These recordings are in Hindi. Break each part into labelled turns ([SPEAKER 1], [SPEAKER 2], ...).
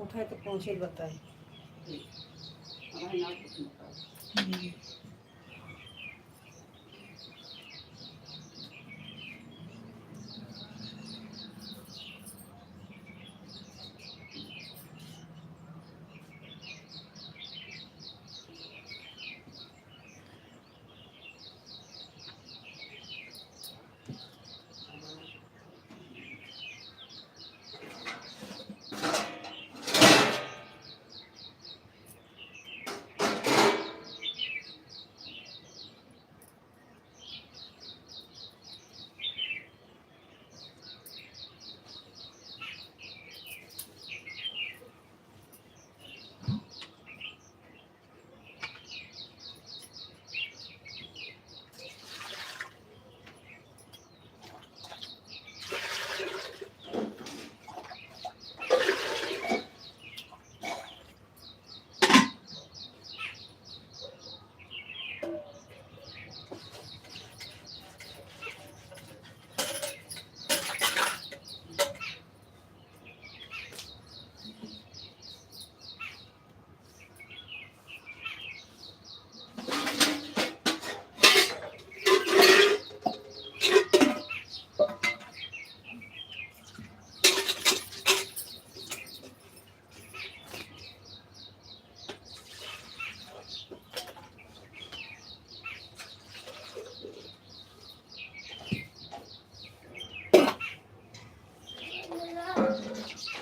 [SPEAKER 1] उठाए तो पहुँचे बताए।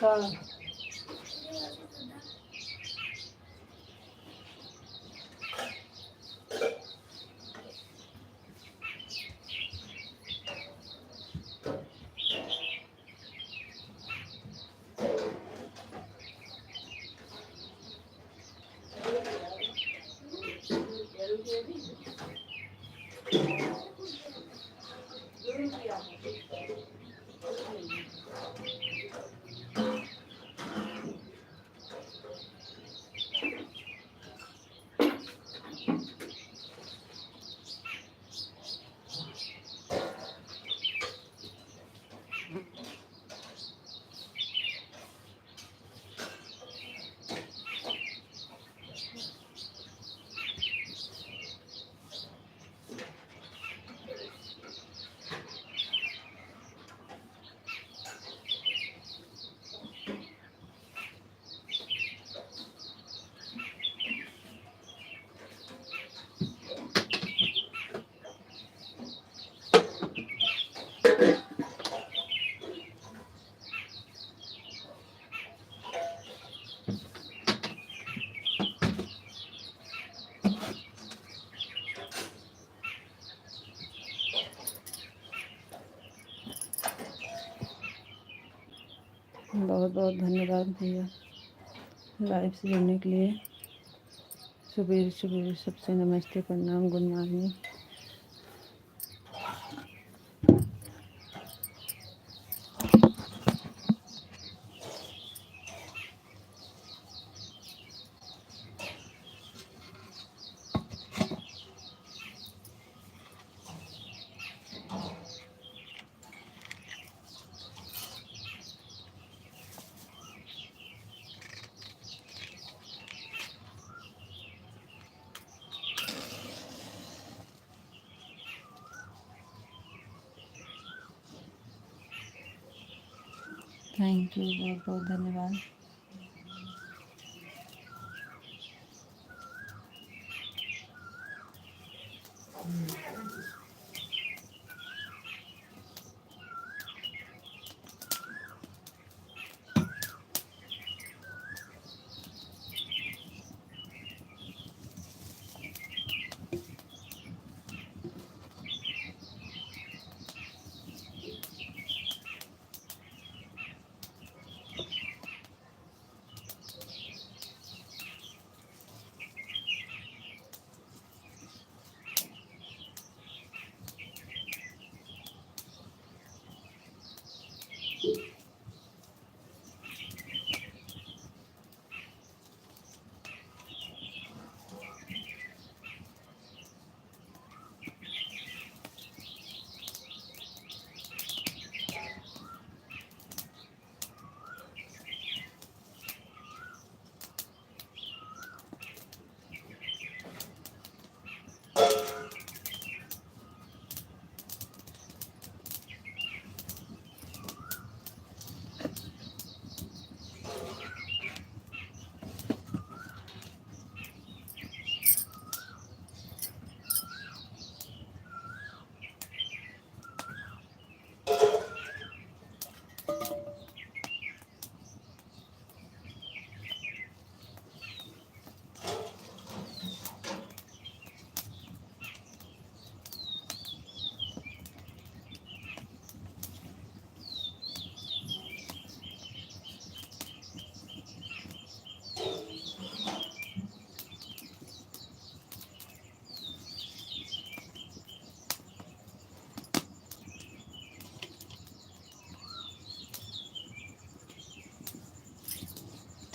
[SPEAKER 1] का बहुत बहुत धन्यवाद भैया लाइव से जुड़ने के लिए। सुबह सुबह सबसे नमस्ते, प्रणाम, गुड मॉर्निंग। थैंक यू, बहुत बहुत धन्यवाद।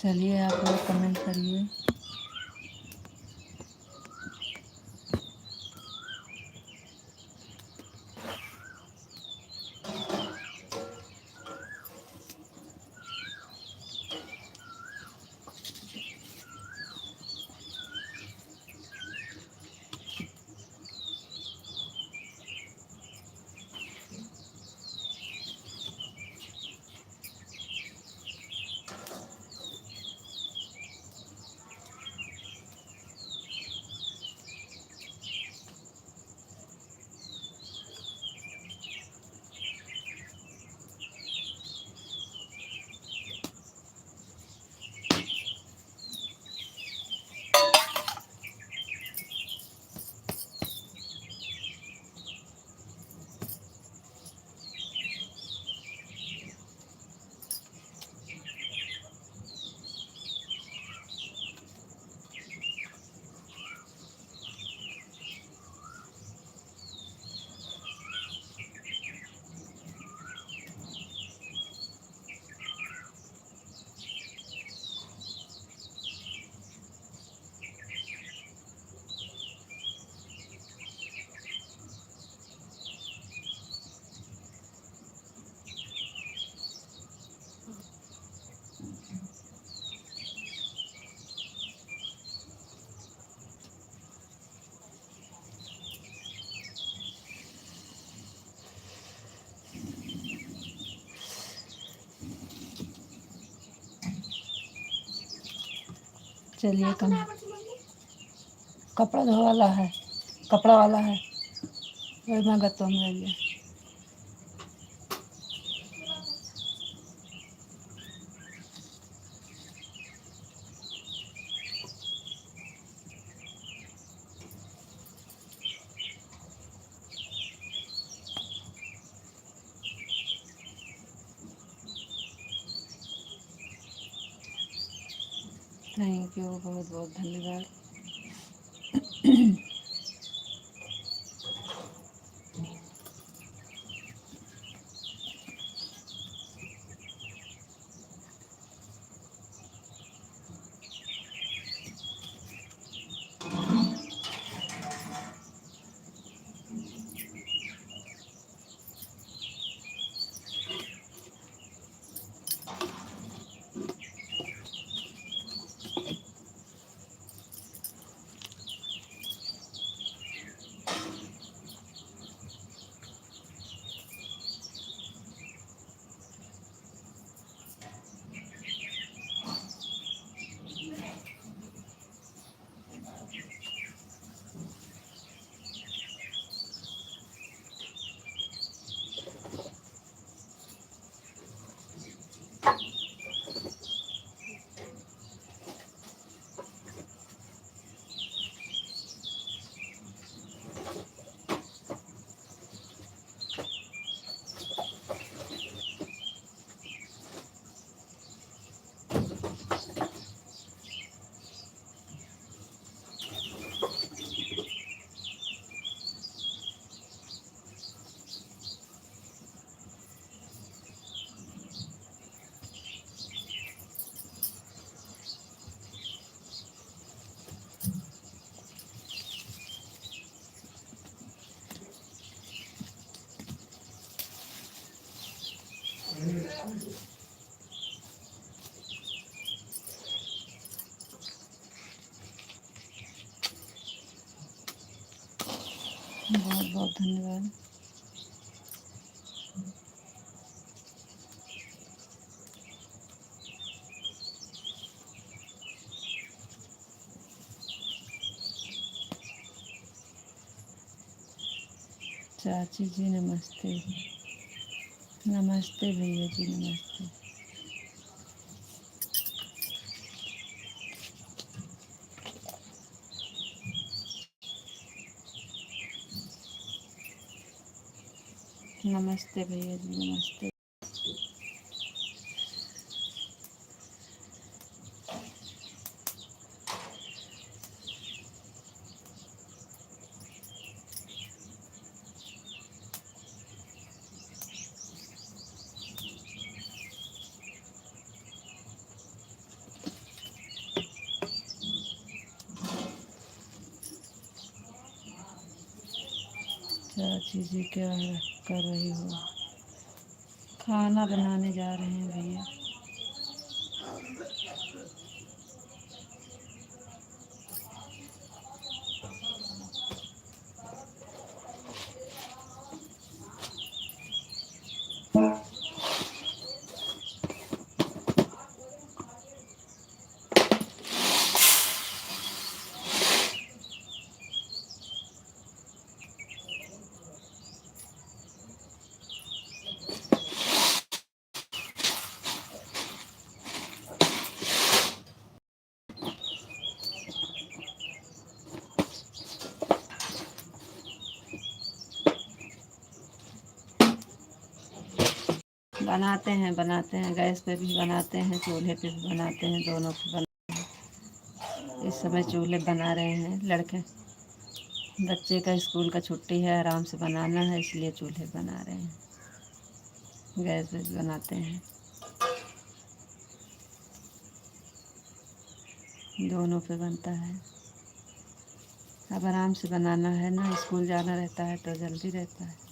[SPEAKER 1] चलिए आप लोग कमेंट करिए। चलिए कपड़ा धो वाला है, कपड़ा वाला है वही मैं गत्तों में रहिए। थैंक यू, बहुत बहुत धन्यवाद। बहुत बहुत धन्यवाद। चाची जी नमस्ते। नमस्ते भैया जी, नमस्ते। नमस्ते भैया जी, नमस्ते। प्राची जी क्या है कर रही हो? खाना बनाने जा रहे हैं भैया। बनाते हैं गैस पे भी बनाते हैं, चूल्हे पे भी बनाते हैं, दोनों पे बनाते हैं। इस समय चूल्हे बना रहे हैं लड़के, बच्चे का स्कूल का छुट्टी है, आराम से बनाना है, इसलिए चूल्हे बना रहे हैं। गैस पे भी बनाते हैं, दोनों पे बनता है। अब आराम से बनाना है ना, स्कूल जाना रहता है तो जल्दी रहता है।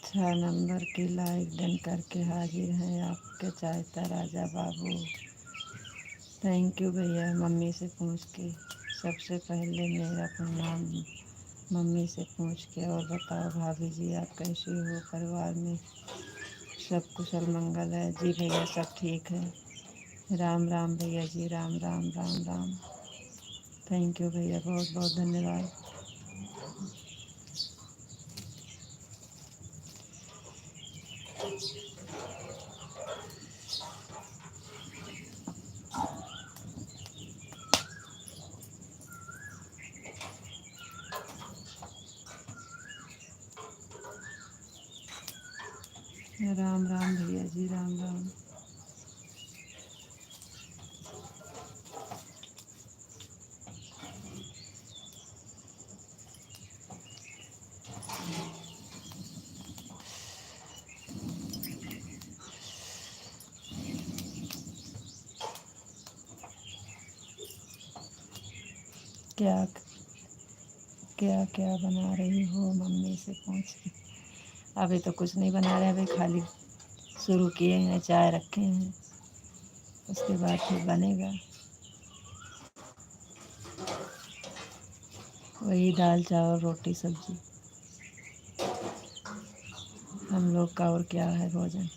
[SPEAKER 1] छह नंबर की लाइक डन करके हाजिर हैं आपके चाहता राजा बाबू। थैंक यू भैया। मम्मी से पूछ के सबसे पहले मेरा प्रणाम मम्मी से पूछ के। और बताओ भाभी जी आप कैसी हो, परिवार में सब कुशल मंगल है? जी भैया सब ठीक है। राम राम भैया जी, राम राम राम राम। थैंक यू भैया, बहुत बहुत धन्यवाद। राम राम भैया जी, राम राम। क्या क्या क्या बना रही हो, मम्मी से पूछ। अभी तो कुछ नहीं बना रहे, अभी खाली शुरू किए हैं, चाय रखे हैं, उसके बाद फिर बनेगा। वही दाल चावल रोटी सब्जी हम लोग का, और क्या है भोजन।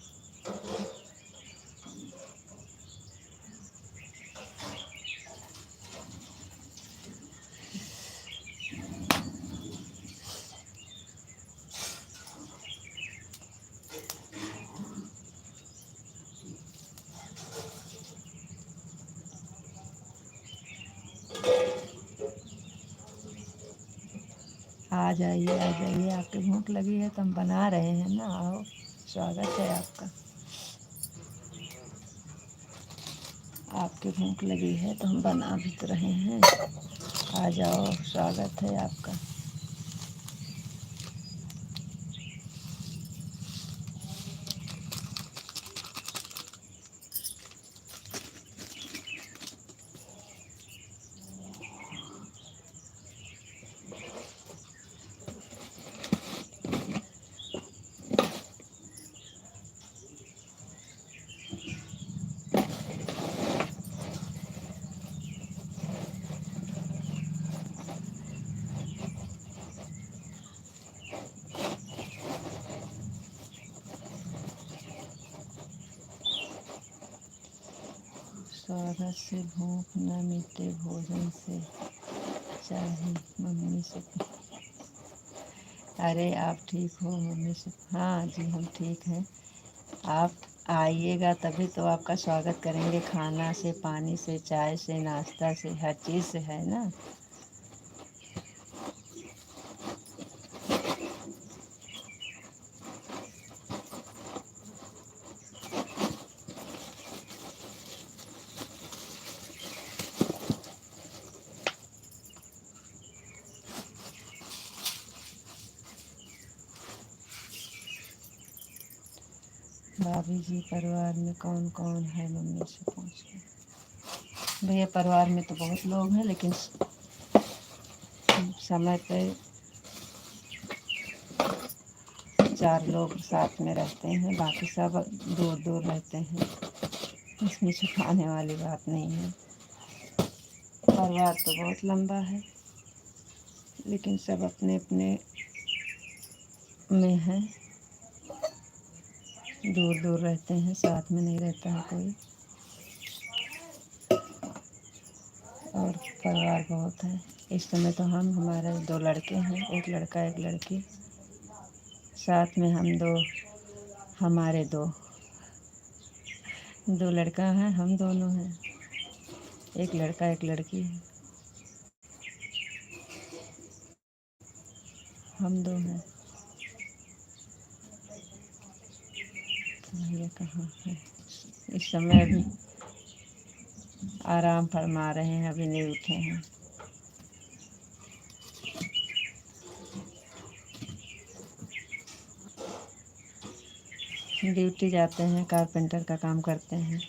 [SPEAKER 1] आ जाइए आ जाइए, आपकी भूख लगी है तो हम बना रहे हैं ना, आओ, स्वागत है आपका। आपकी भूख लगी है तो हम बना भी तो रहे हैं, आ जाओ, स्वागत है आपका। स्वागत से भूख न मिटे, भोजन से चाहे मम्मी से। अरे आप ठीक हो, मम्मी से। हाँ जी हम ठीक हैं। आप आइएगा तभी तो आपका स्वागत करेंगे, खाना से, पानी से, चाय से, नाश्ता से, हर चीज़ से है ना। भाभी जी परिवार में कौन कौन है, मम्मी से पूछ के। भैया परिवार में तो बहुत लोग हैं, लेकिन समय पे 4 लोग साथ में रहते हैं, बाकी सब दूर दूर रहते हैं। इसमें छुपाने वाली बात नहीं है। परिवार तो बहुत लंबा है, लेकिन सब अपने अपने में हैं, दूर दूर रहते हैं, साथ में नहीं रहता है कोई। और परिवार बहुत है। इस समय तो हमारे 2 लड़के हैं, एक लड़का एक लड़की, साथ में हम 2, हमारे 2 लड़का हैं, हम दोनों हैं, एक लड़का एक लड़की है, हम 2 हैं। भैया कहाँ है? इस समय अभी आराम फरमा रहे हैं, अभी नहीं उठे हैं। ड्यूटी जाते हैं, कारपेंटर का काम करते हैं।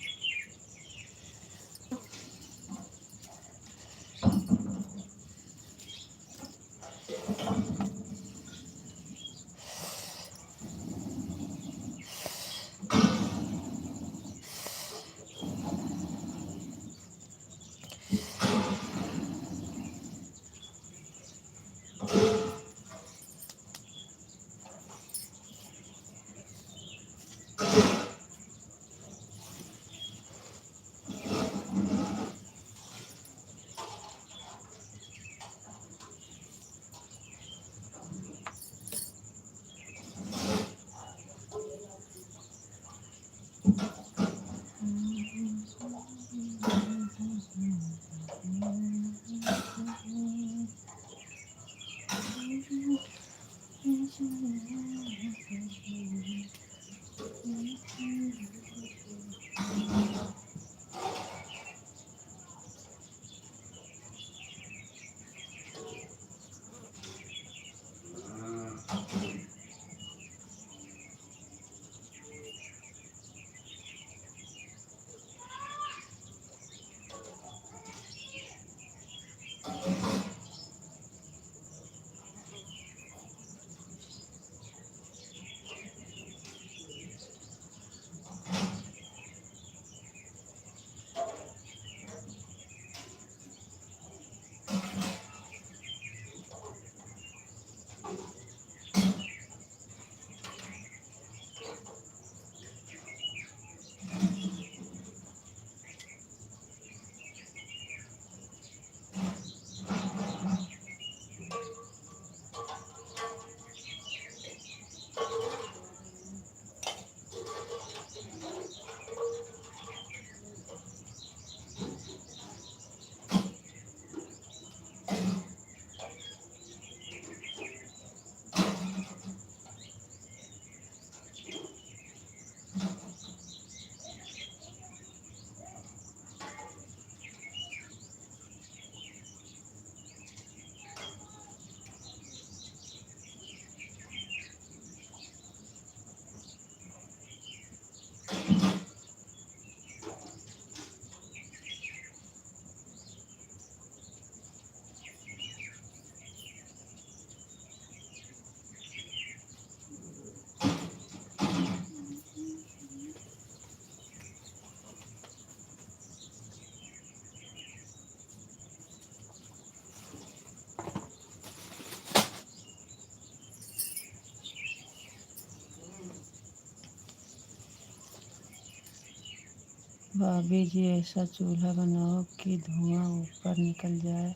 [SPEAKER 1] भाभी जी ऐसा चूल्हा बनाओ कि धुआं ऊपर निकल जाए,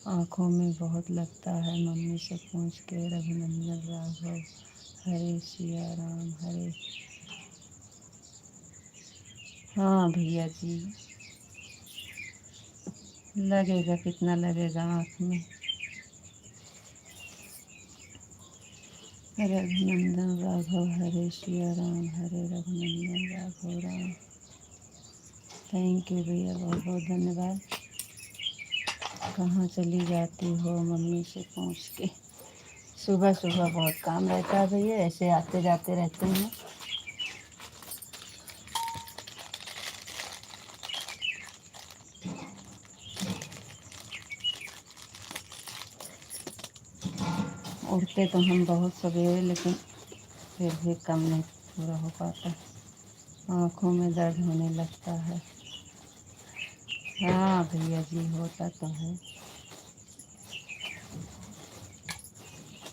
[SPEAKER 1] आँखों में बहुत लगता है। मम्मी से पूछ के रघुनंदन राघव। हरे सिया राम हरे। हाँ भैया जी, लगेगा, कितना लगेगा आँख में। रघुनंदन राघव हरे सिया राम हरे रघुनंदन राघव राम। थैंक यू भैया, बहुत बहुत धन्यवाद। कहाँ चली जाती हो मम्मी से पूछ के। सुबह सुबह बहुत काम रहता है भैया, ऐसे आते जाते रहते हैं। उठते तो हम बहुत सवेरे, लेकिन फिर भी कम नहीं पूरा हो पाता। आँखों में दर्द होने लगता है। हाँ भैया जी, होता तो है,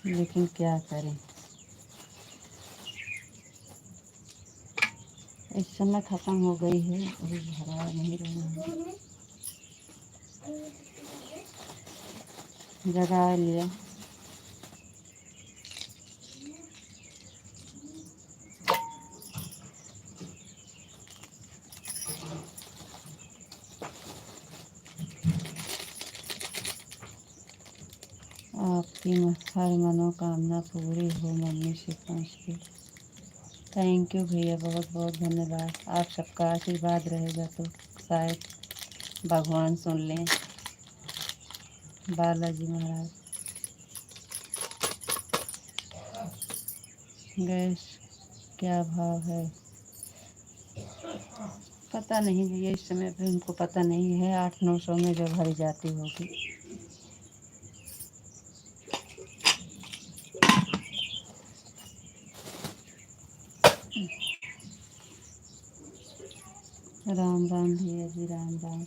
[SPEAKER 1] लेकिन क्या करें। इस समय ख़त्म हो गई है, अभी भरा नहीं रहा है। जगा लिया। आपकी हर मनोकामना पूरी हो मम्मी से पूछ के। थैंक यू भैया, बहुत बहुत धन्यवाद। आप सबका आशीर्वाद रहेगा तो शायद भगवान सुन लें। बालाजी महाराज। गैस क्या भाव है? पता नहीं भैया, इस समय पे हमको पता नहीं है। 800-900 में जो भरी जाती होगी। राम राम भैया जी, राम राम।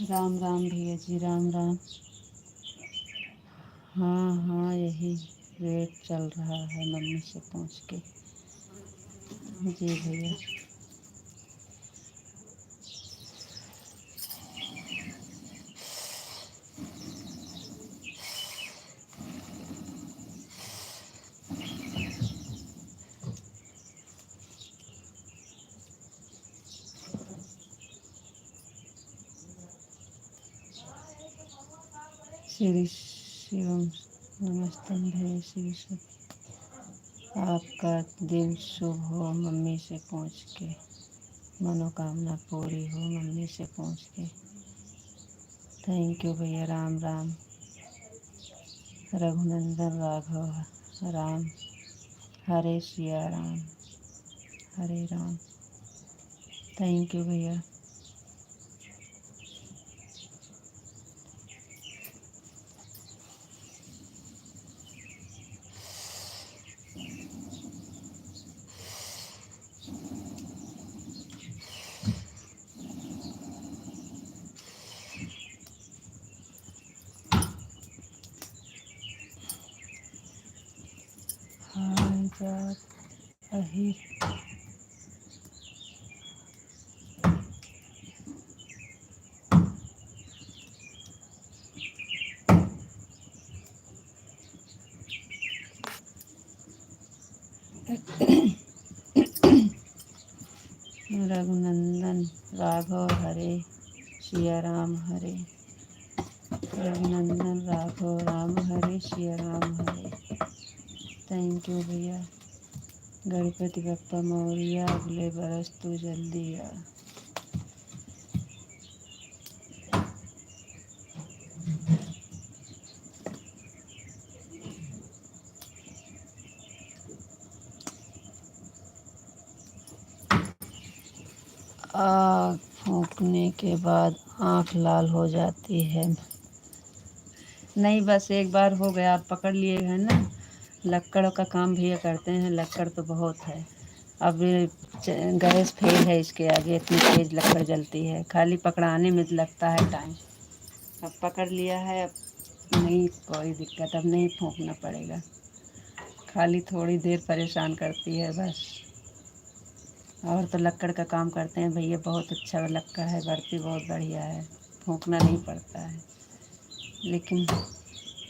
[SPEAKER 1] राम राम भैया जी, राम राम। हाँ हाँ, यही वेट चल रहा है मम्मी से पूछ के। जी भैया। श्री शिवम नमस्ते भैया। श्री शिव, आपका दिन शुभ हो मम्मी से पूछ के। मनोकामना पूरी हो मम्मी से पूछ के। थैंक यू भैया, राम राम। रघुनंदन राघव राम हरे सिया राम हरे राम। थैंक यू भैया। हाय जात अहिर। रघुनंदन राघव हरे सिया राम हरे। रघुनंदन राघव राम हरे सिया राम हरे। थैंक यू भैया। गणपति बप्पा मौर्य अगले बरस तू जल्दी आ। आग फूंकने के बाद आँख लाल हो जाती है। नहीं, बस एक बार हो गया, आप पकड़ लिए हैं ना। लक्कड़ का काम भैया करते हैं, लक्कड़ तो बहुत है। अब गैस फेल है, इसके आगे इतनी तेज लक्कड़ जलती है, खाली पकड़ाने में लगता है टाइम। अब पकड़ लिया है, अब नहीं कोई दिक्कत, अब नहीं फूंकना पड़ेगा। खाली थोड़ी देर परेशान करती है बस। और तो लक्कड़ का काम करते हैं भैया, बहुत अच्छा लक्कड़ है, बढ़ती बहुत बढ़िया है, फूंकना नहीं पड़ता है। लेकिन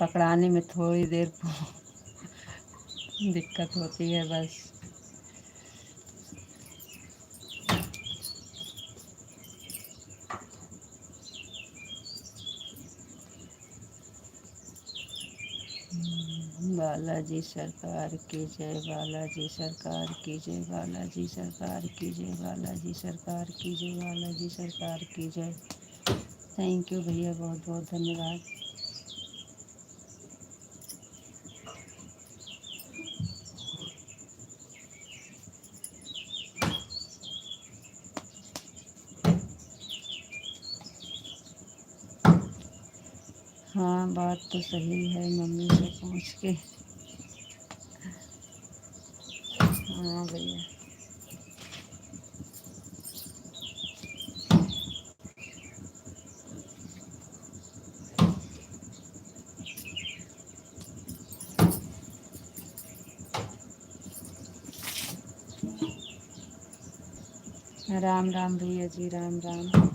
[SPEAKER 1] पकड़ाने में थोड़ी देर दिक्कत होती है बस। बालाजी सरकार की जय, बालाजी सरकार की जय, बालाजी सरकार की जय, बालाजी सरकार की जय, बालाजी सरकार की जय। थैंक यू भैया, बहुत बहुत धन्यवाद। हाँ, बात तो सही है, मम्मी से पूछ के। हाँ भैया। राम राम भैया जी, राम राम।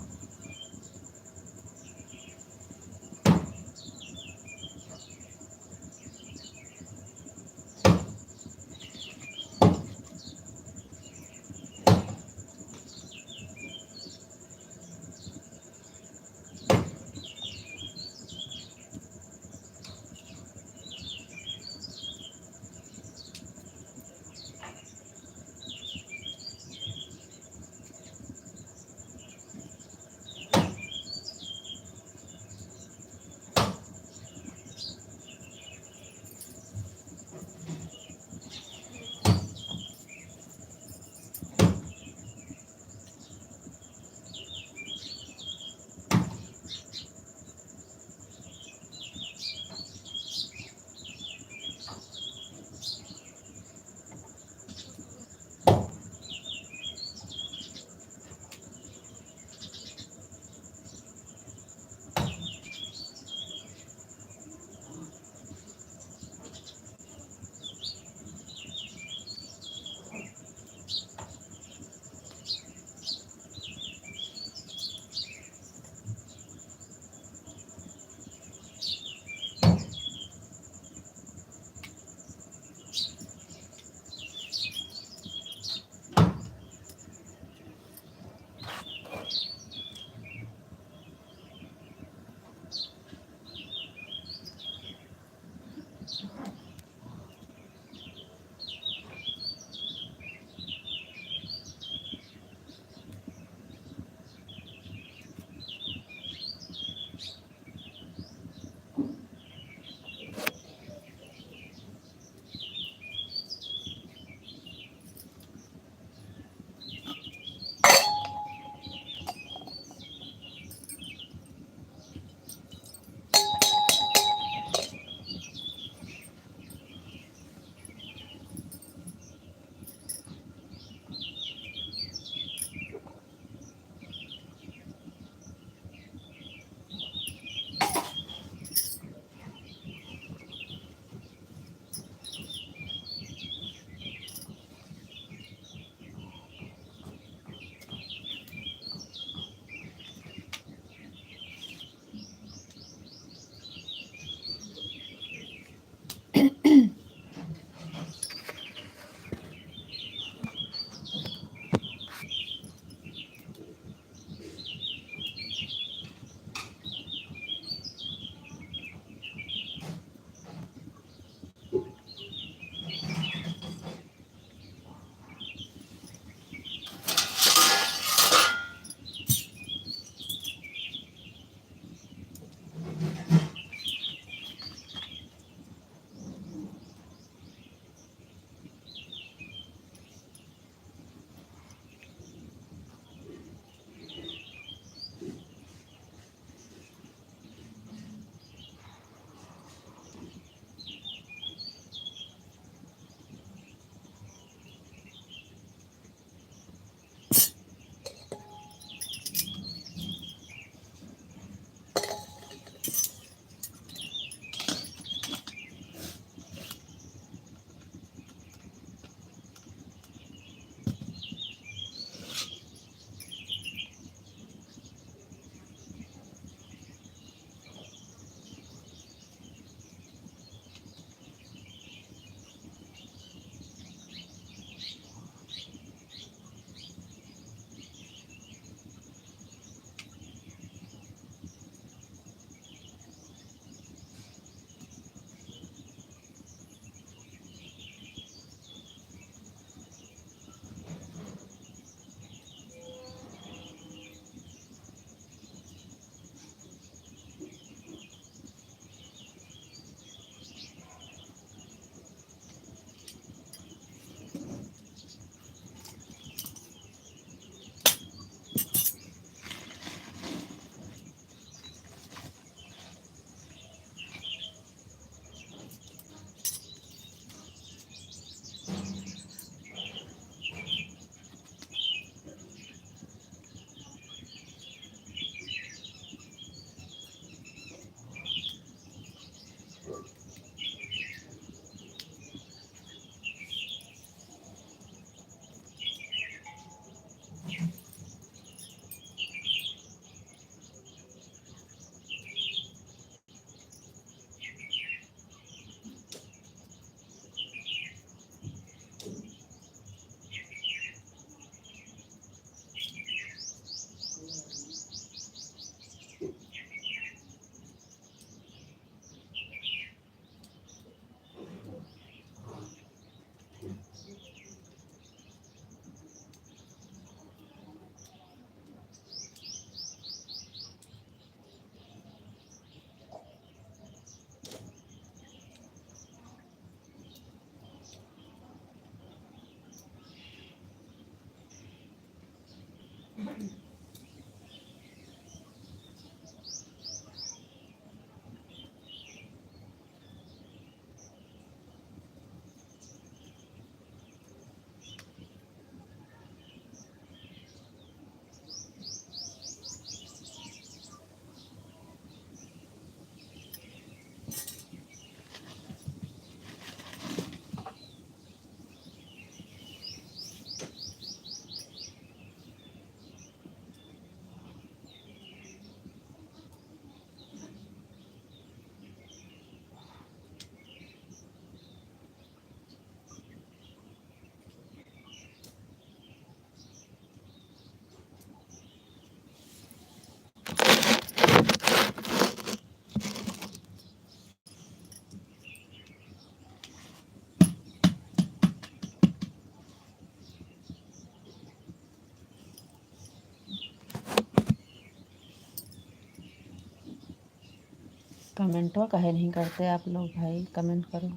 [SPEAKER 1] कमेंट हो, कहे नहीं करते आप लोग भाई। कमेंट करो,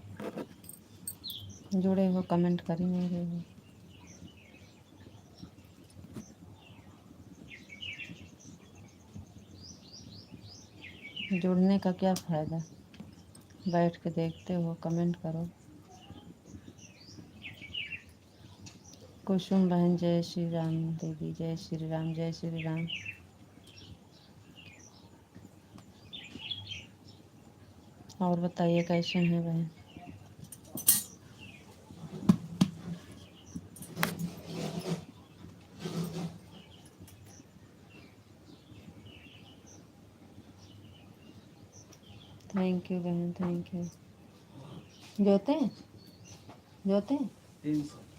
[SPEAKER 1] जुड़े हो कमेंट कर ही नहीं रहे हो। जुड़ने का क्या फ़ायदा, बैठ के देखते हो, कमेंट करो। कुसुम बहन जय श्री राम दीदी, जय श्री राम, जय श्री राम। और बताइए कैसे हैं बहन? थैंक यू बहन, थैंक यू। जोते जोते 328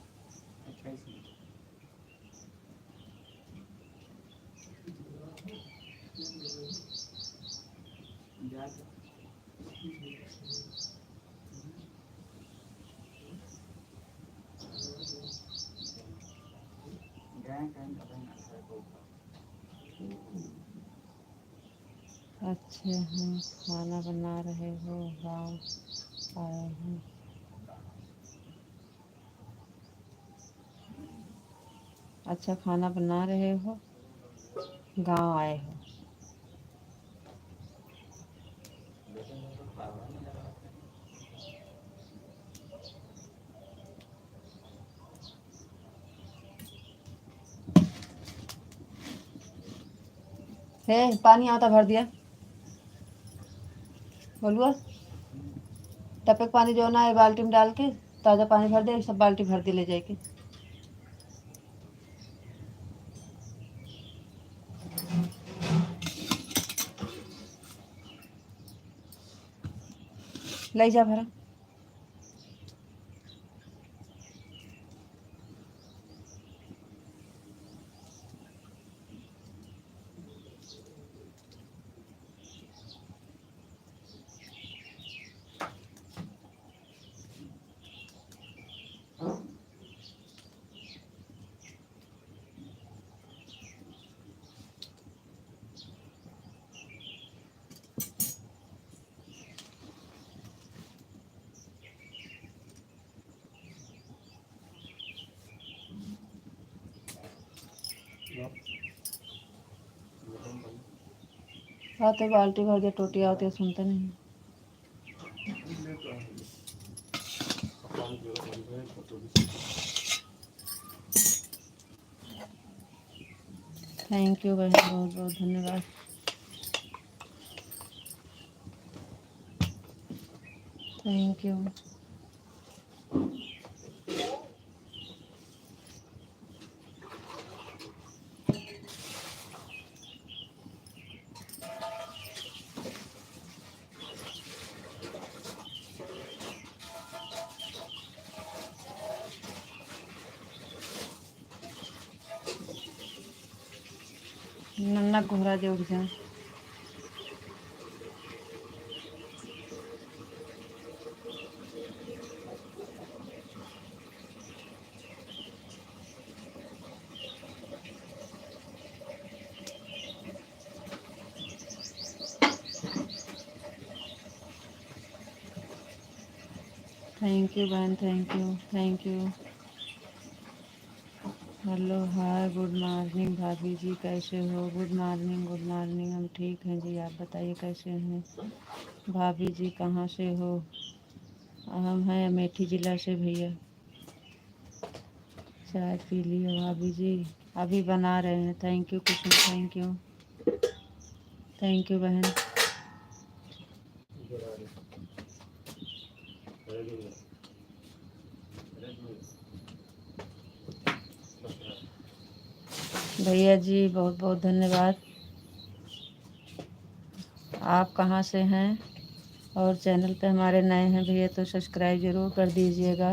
[SPEAKER 1] अच्छे हैं, खाना बना रहे हो, गाँव आए हैं। अच्छा खाना बना रहे हो, गाँव आए हो। हे पानी आता भर दिया बोलुआ, टपक पानी जो ना है बाल्टी में डाल के ताज़ा पानी भर दे, सब बाल्टी भर दे ले जाके। ले जा भरा। आते बाल्टी भर दे, टोटी आती है, सुनते नहीं। थैंक यू बहन, बहुत बहुत धन्यवाद। Thank you. नन्ना घोड़ा दे उठ जाए। थैंक यू बहन, thank you, thank you. Hello hi, good morning भाभी जी, कैसे हो? Good morning, good morning. हम ठीक हैं जी, आप बताइए कैसे हैं? भाभी जी कहाँ से हो? हम हैं अमेठी ज़िला से भैया। चाय पी लिए भाभी जी? अभी बना रहे हैं। Thank you Kusum, thank you, thank you बहन। भैया जी बहुत बहुत धन्यवाद। आप कहाँ से हैं? और चैनल पे हमारे नए हैं भैया तो सब्सक्राइब ज़रूर कर दीजिएगा।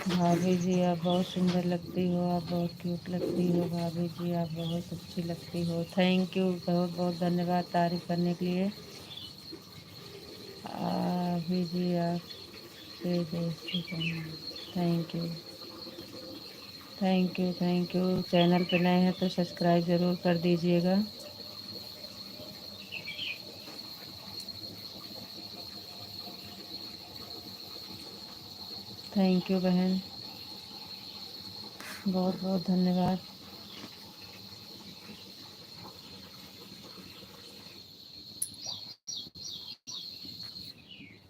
[SPEAKER 1] भाभी जी आप बहुत सुंदर लगती हो, आप बहुत क्यूट लगती हो भाभी जी, आप बहुत अच्छी लगती हो। थैंक यू, बहुत बहुत धन्यवाद तारीफ़ करने के लिए। भाभी जी आपसे दोस्ती करना। Thank you, thank you, thank you. Channel पे नए हैं तो सब्सक्राइब ज़रूर कर दीजिएगा। थैंक यू बहन, बहुत बहुत धन्यवाद।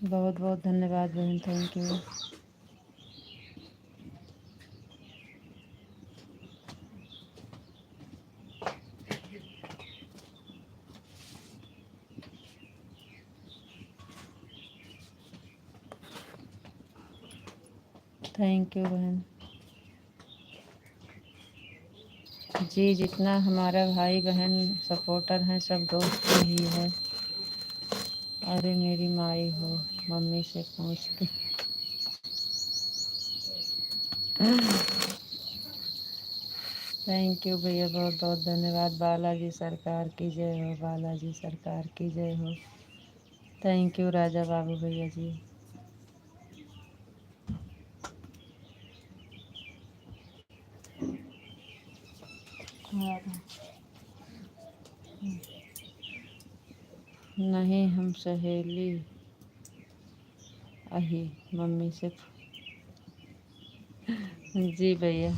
[SPEAKER 1] बहुत बहुत धन्यवाद बहन, थैंक यू। थैंक यू बहन जी। जितना हमारा भाई बहन सपोर्टर हैं सब दोस्त ही है। अरे मेरी माई हो, मम्मी से पूछ के। थैंक यू भैया, बहुत बहुत धन्यवाद। बालाजी सरकार की जय हो, बालाजी सरकार की जय हो। थैंक यू राजा बाबू भैया जी। नहीं, हम सहेली अही मम्मी से। जी भैया,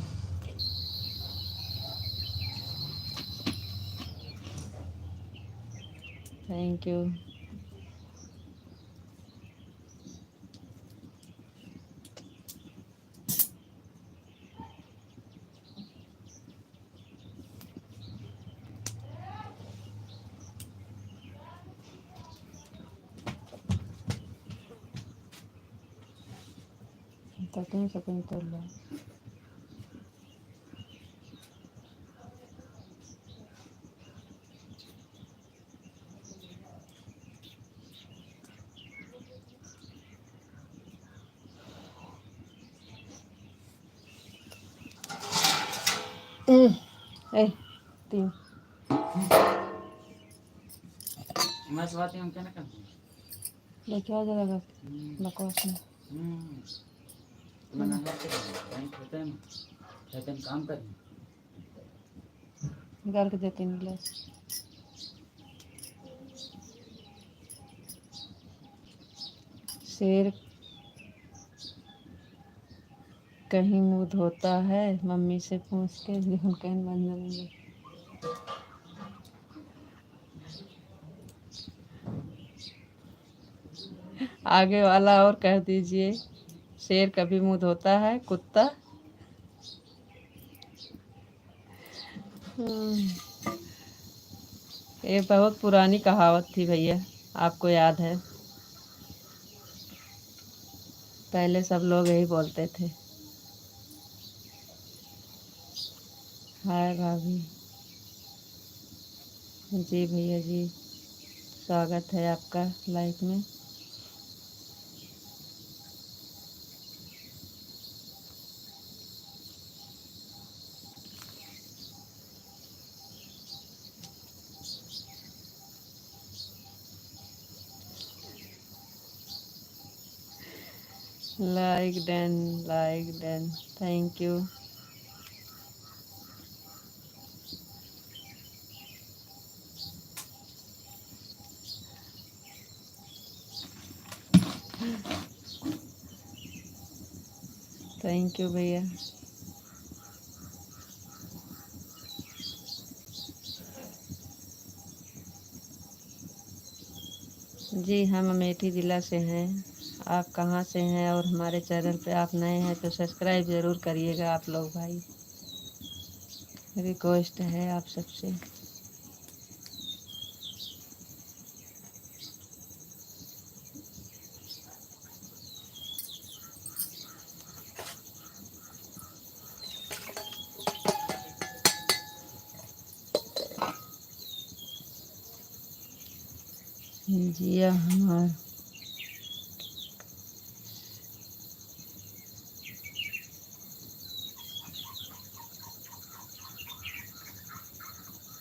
[SPEAKER 1] थैंक यू। तो तुम सकें तो लो। ए तीन
[SPEAKER 2] बस बात हम क्या ना कर
[SPEAKER 1] लेके आ जाएगा बकवास में।
[SPEAKER 2] तुम्हारा नंबर से होते हैं लेकिन काम कर
[SPEAKER 1] घर के दे 3 गिलास। शेर कहीं मुँह धोता है, मम्मी से पूछ के जो हम कहीं बन जाएंगे। आगे वाला और कह दीजिए, शेर कभी मुँह धोता है, कुत्ता। ये बहुत पुरानी कहावत थी भैया, आपको याद है? पहले सब लोग यही बोलते थे। हाय भाभी जी। भैया जी, स्वागत है आपका लाइफ में। Like done, thank you. Thank you भैया जी। हम अमेठी ज़िला से हैं, आप कहाँ से हैं? और हमारे चैनल पे आप नए हैं तो सब्सक्राइब ज़रूर करिएगा आप लोग भाई, रिक्वेस्ट है आप सबसे। जिया हमार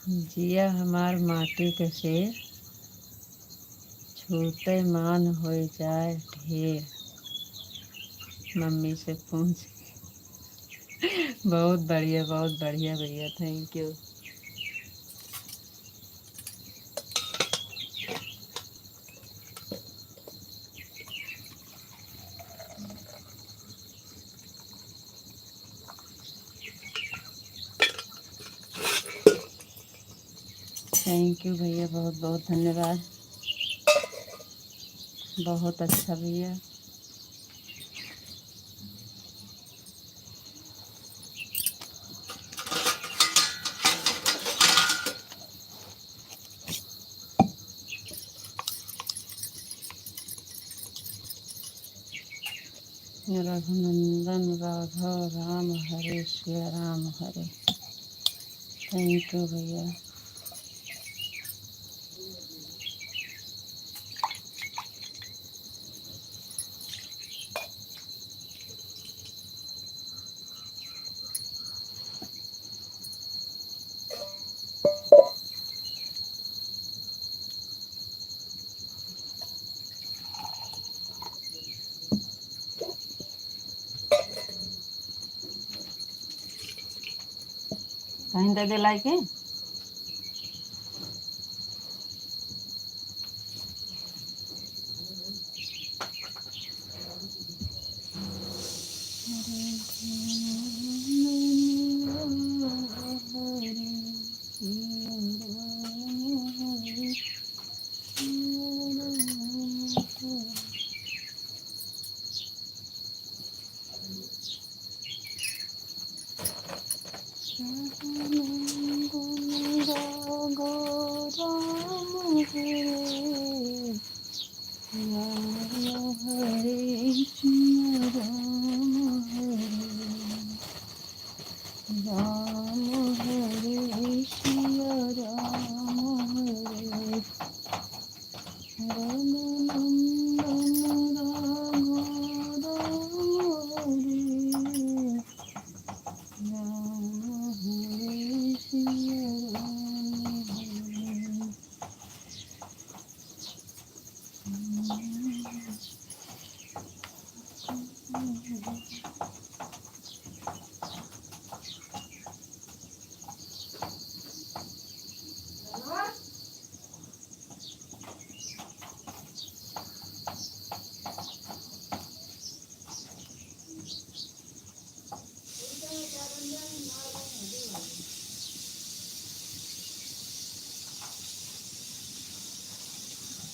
[SPEAKER 1] जिया हमार माटी के शेर, छूते मान हो जाए ढेर, मम्मी से पूछ। बहुत बढ़िया भैया, थैंक यू। थैंक यू भैया, बहुत बहुत धन्यवाद। बहुत अच्छा भैया। रघुनंदन राघव राम हरे, श्री राम हरे। थैंक यू भैया। कहीं दे लाई के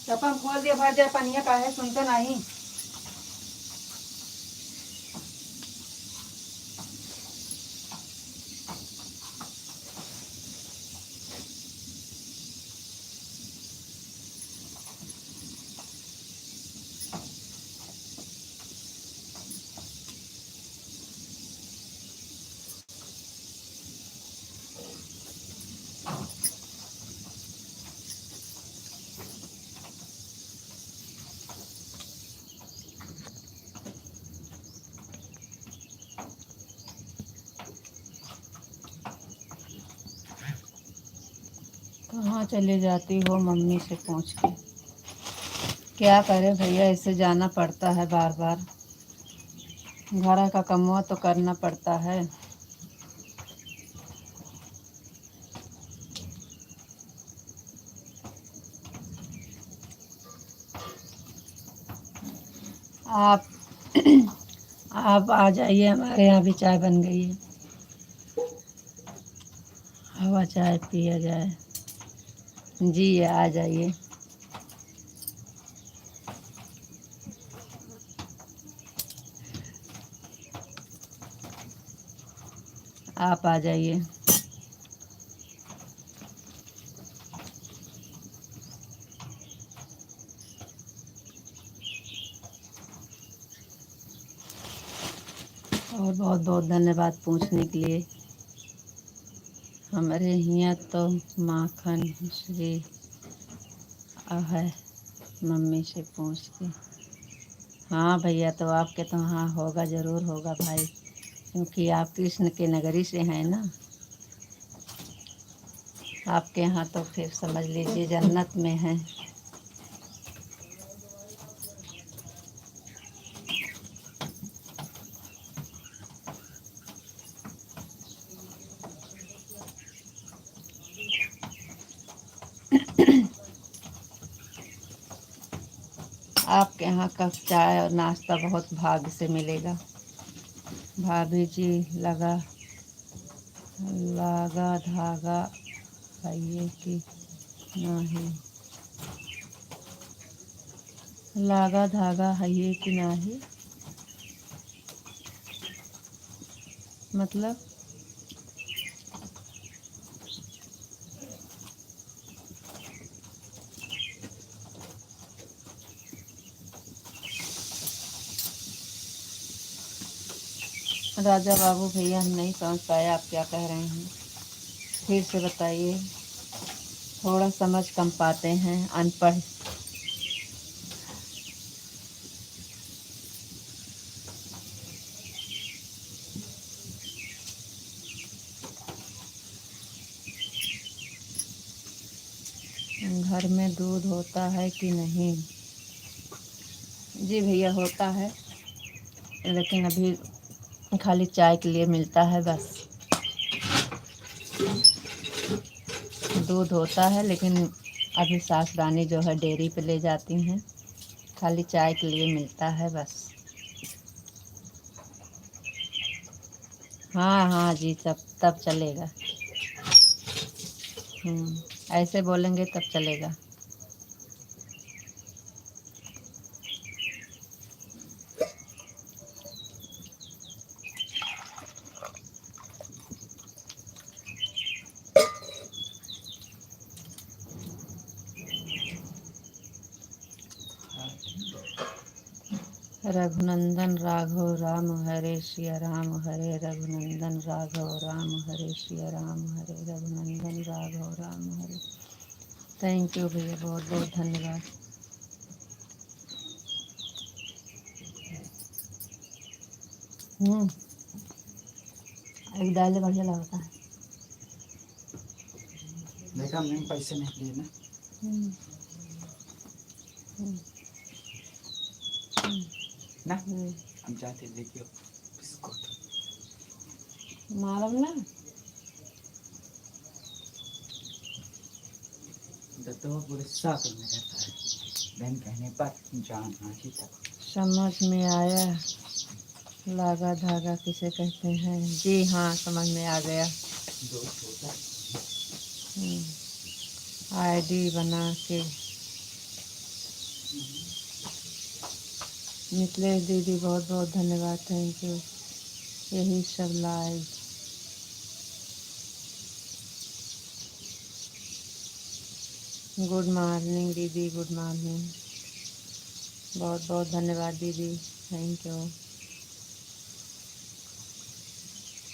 [SPEAKER 1] चप्पल खोल दिया, भर दिया पनिया का है, सुनते नहीं। कहाँ चली जाती हो मम्मी से पूछ के? क्या करे भैया, ऐसे जाना पड़ता है बार बार। घर का कमवा तो करना पड़ता है। आप आप आ जाइए, हमारे यहाँ भी चाय बन गई है। हवा चाय पिया जाए। जी आ जाइए। आप आ जाइए। और बहुत बहुत धन्यवाद पूछने के लिए। हमारे यहाँ तो माखन श्री है, मम्मी से पूछ के। हाँ भैया, तो आपके तो हाँ होगा, ज़रूर होगा भाई, क्योंकि आप कृष्ण के नगरी से हैं ना। आपके यहाँ तो फिर समझ लीजिए जन्नत में है। आपके यहाँ का चाय और नाश्ता बहुत भाग्य से मिलेगा। भाभी जी लगा लगा धागा, भैया की नाही लागा धागा है कि नाही मतलब राजा बाबू भैया हम नहीं समझ पाए आप क्या कह रहे हैं, फिर से बताइए। थोड़ा समझ कम पाते हैं, अनपढ़। घर में दूध होता है कि नहीं? जी भैया होता है, लेकिन अभी खाली चाय के लिए मिलता है बस। दूध होता है लेकिन अभी सासरानी जो है डेयरी पे ले जाती हैं, खाली चाय के लिए मिलता है बस। हाँ हाँ जी, तब चलेगा। ऐसे बोलेंगे तब चलेगा। रघुनंदन राघव राम हरे सिया राम हरे रघुनंदन राघव राम हरे सिया राम हरे रघुनंदन राघव राम हरे। थैंक यू भैया, बहुत बहुत धन्यवाद। एक दाल बढ़िया लगता है।
[SPEAKER 2] देखा मैंने पैसे नहीं लिए ना।
[SPEAKER 1] हम्म, हम्म,
[SPEAKER 2] ना
[SPEAKER 1] हम्म।
[SPEAKER 2] हम जाते देखियो बिस्कुट
[SPEAKER 1] मालूम ना।
[SPEAKER 2] तो गुस्सा करने रहता है, बहन कहने पर जान आती तक। समझ
[SPEAKER 1] में आया लागा धागा किसे कहते हैं? जी हाँ, समझ में आ गया।
[SPEAKER 2] दोस्त होता है।
[SPEAKER 1] आईडी बना के। मिथिलेश दीदी बहुत बहुत धन्यवाद, थैंक यू। यही सब लाइव। गुड मॉर्निंग दीदी, गुड मॉर्निंग। बहुत बहुत धन्यवाद दीदी, थैंक यू।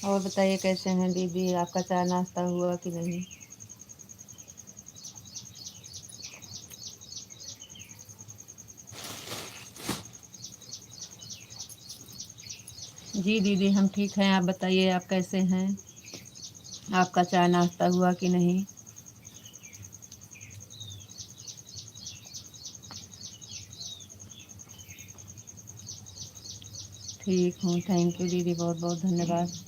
[SPEAKER 1] और बताइए कैसे हैं दीदी, आपका चाय नाश्ता हुआ कि नहीं? जी दीदी हम ठीक हैं, आप बताइए आप कैसे हैं? आपका चाय नाश्ता हुआ कि नहीं? ठीक हूँ, थैंक यू दीदी, बहुत बहुत धन्यवाद।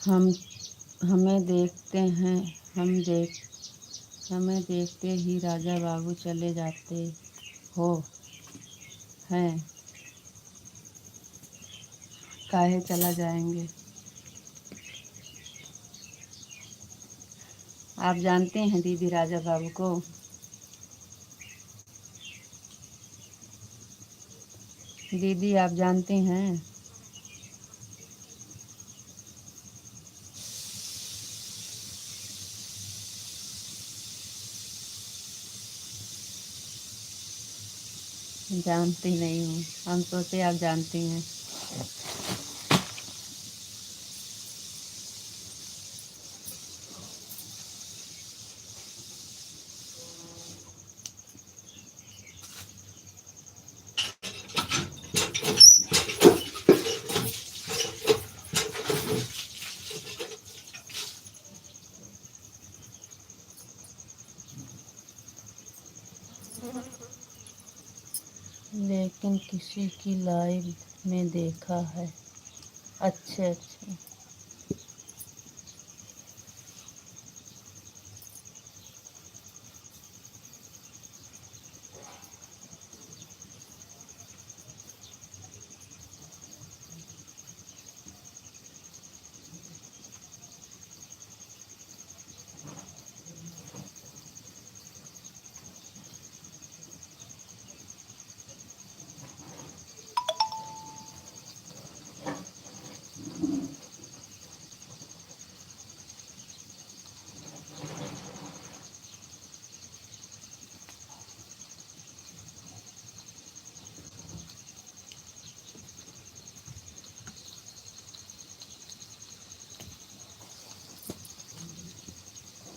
[SPEAKER 1] हम हमें देखते हैं हमें देखते ही राजा बाबू चले जाते हो हैं, काहे चला जाएंगे? आप जानते हैं दीदी राजा बाबू को? दीदी आप जानती हैं? जानती नहीं हूँ, हम सोचे आप जानती हैं। लेकिन किसी की लाइव में देखा है। अच्छे अच्छे।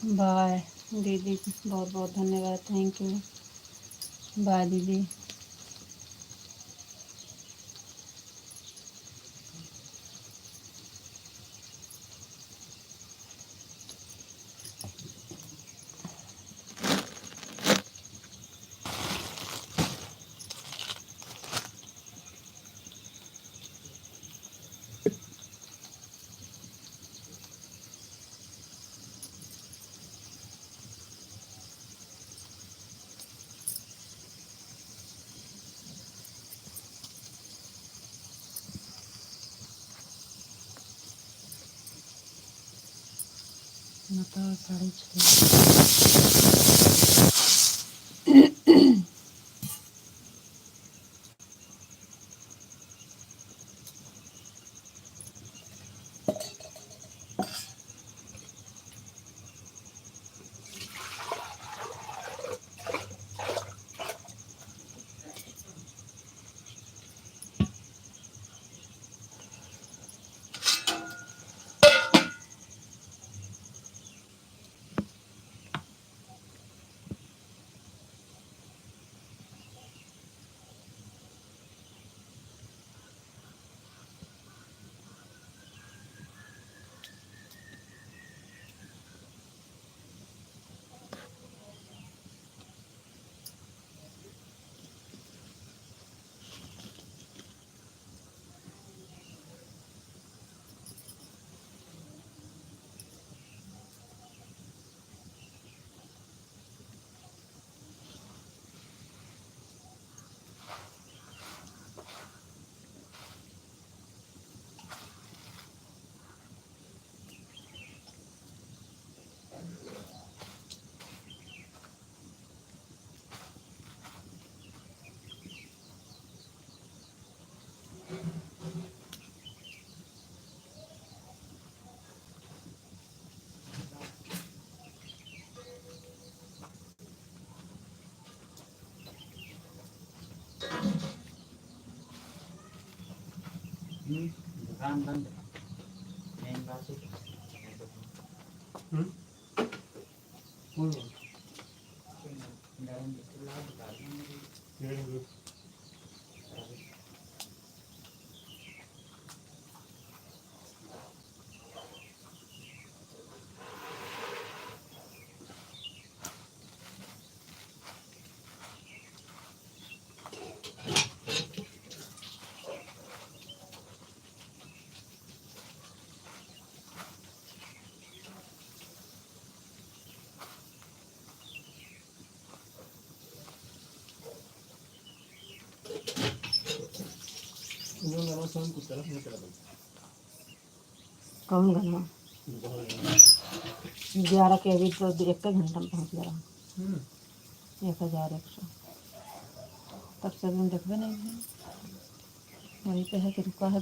[SPEAKER 1] बाय दीदी, बहुत बहुत धन्यवाद, थैंक यू। बाय दीदी। बताओ 6:30।
[SPEAKER 2] दुकान बंद मेन बात है।
[SPEAKER 1] कौन गना 11 के अभी तो 1 घंटा में पहुँच गया। 1100 तब से अभी देखबे नहीं है। वही पे है कि रुका है।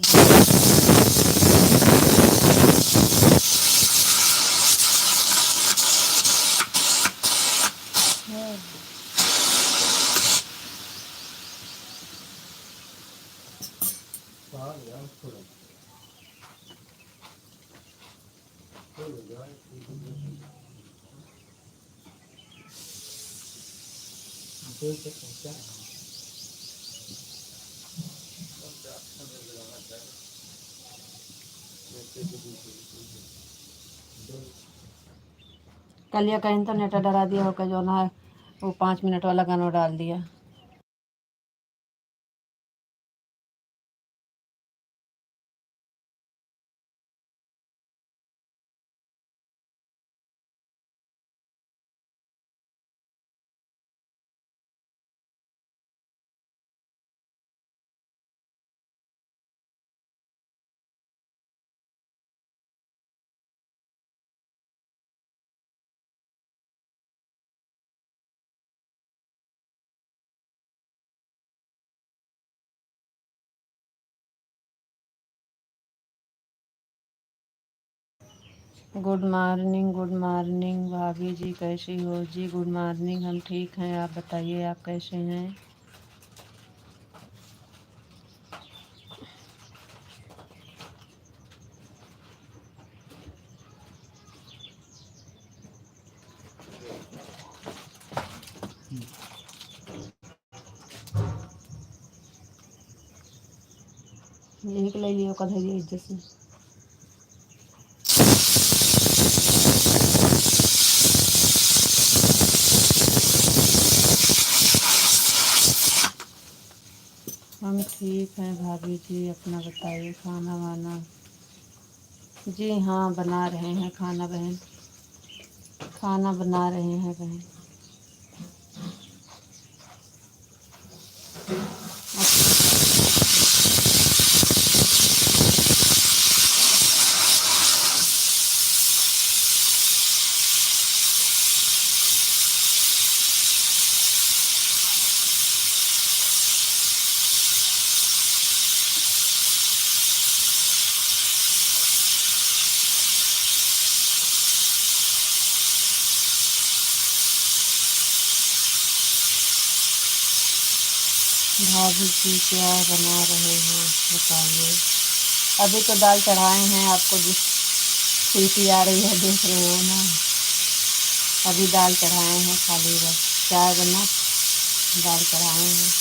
[SPEAKER 1] कलिया का इंटरनेट डरा दिया होगा जो ना वो 5 मिनट वाला गाना डाल दिया। गुड मॉर्निंग भाभी जी, कैसी हो जी? गुड मॉर्निंग, हम ठीक हैं, आप बताइए आप कैसे हैं? यही के ले लियो कधे इज्जत से। हम ठीक हैं भाभी जी, अपना बताइए। खाना वाना? जी हाँ, बना रहे हैं खाना बहन, खाना बना रहे हैं बहन। भाभी जी क्या बना रहे हो बताइए? अभी तो दाल चढ़ाए हैं, आपको जिस सीटी आ रही है देख रहे हो ना। अभी दाल चढ़ाए हैं, खाली बस चाय बना, दाल चढ़ाए हैं।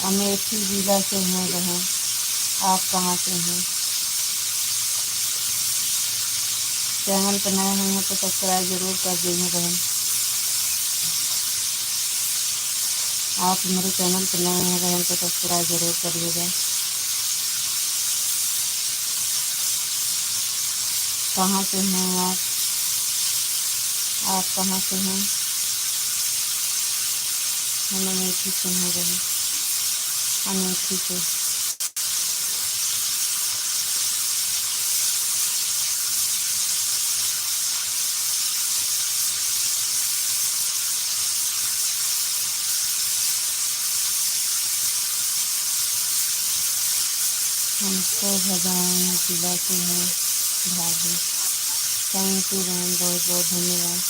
[SPEAKER 1] अमेठी जिला से हैं बहन, आप कहाँ से हैं? चैनल पर नए हैं तो सब्सक्राइब जरूर कर दीजिए बहन। आप मेरे चैनल पर नए हैं बहन तो सब्सक्राइब जरूर करिएगा। कहाँ से हैं आप? आप कहाँ से हैं? हम अमेठी से हैं बहन, अमेठी से। हमको भदान जिला से हैं भाभी। थैंक यू बहन, बहुत बहुत धन्यवाद।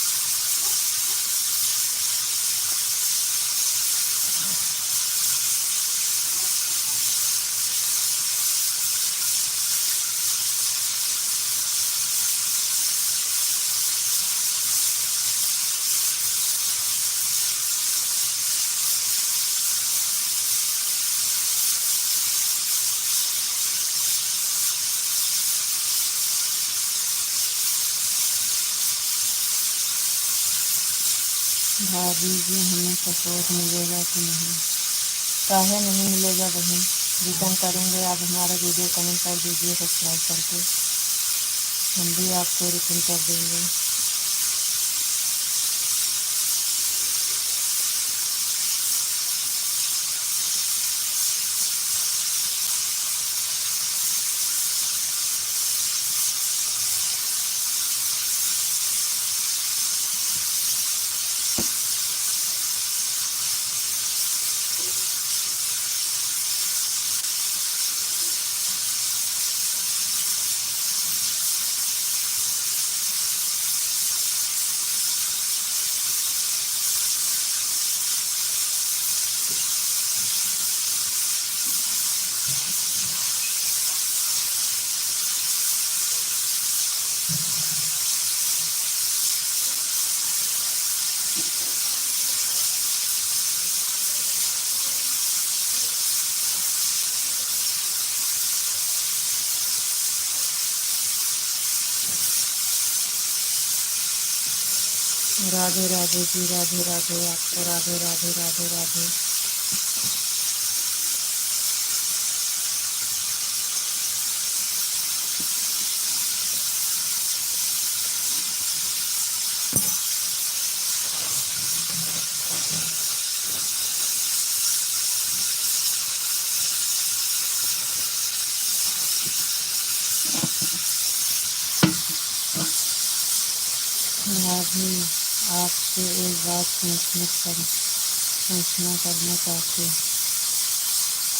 [SPEAKER 1] भाभी जी हमें सपोर्ट मिलेगा कि नहीं? काहे नहीं मिलेगा बहन, रिटर्न करेंगे। आप हमारा वीडियो कमेंट कर दीजिए सब्सक्राइब करके, हम भी आपको रिटर्न कर देंगे। राधे राधे जी, राधे राधे, आपको राधे राधे राधे राधे। भाभी, आपसे एक बात पूछना करना चाहती,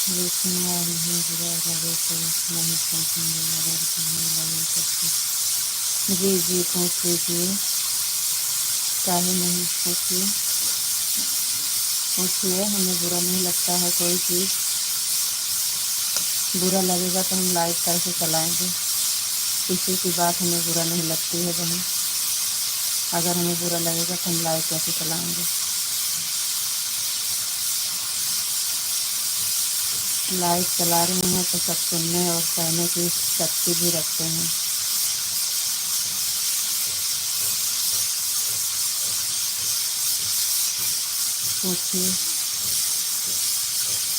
[SPEAKER 1] लेकिन आज नहीं बुरा लगे तो नहीं पूछूंगी, अगर कहने लगे तो जी जी पूछ लीजिए, काहे नहीं, पूछिए पूछिए। हमें बुरा नहीं लगता है कोई चीज़, बुरा लगेगा तो हम लाइव कैसे चलाएंगे। किसी की बात हमें बुरा नहीं लगती है बहन, अगर हमें बुरा लगेगा तो हम लाइव कैसे चलाएंगे। लाइव चला रहे हैं तो सब सुनने और कहने की शक्ति भी रखते हैं। पूछिए,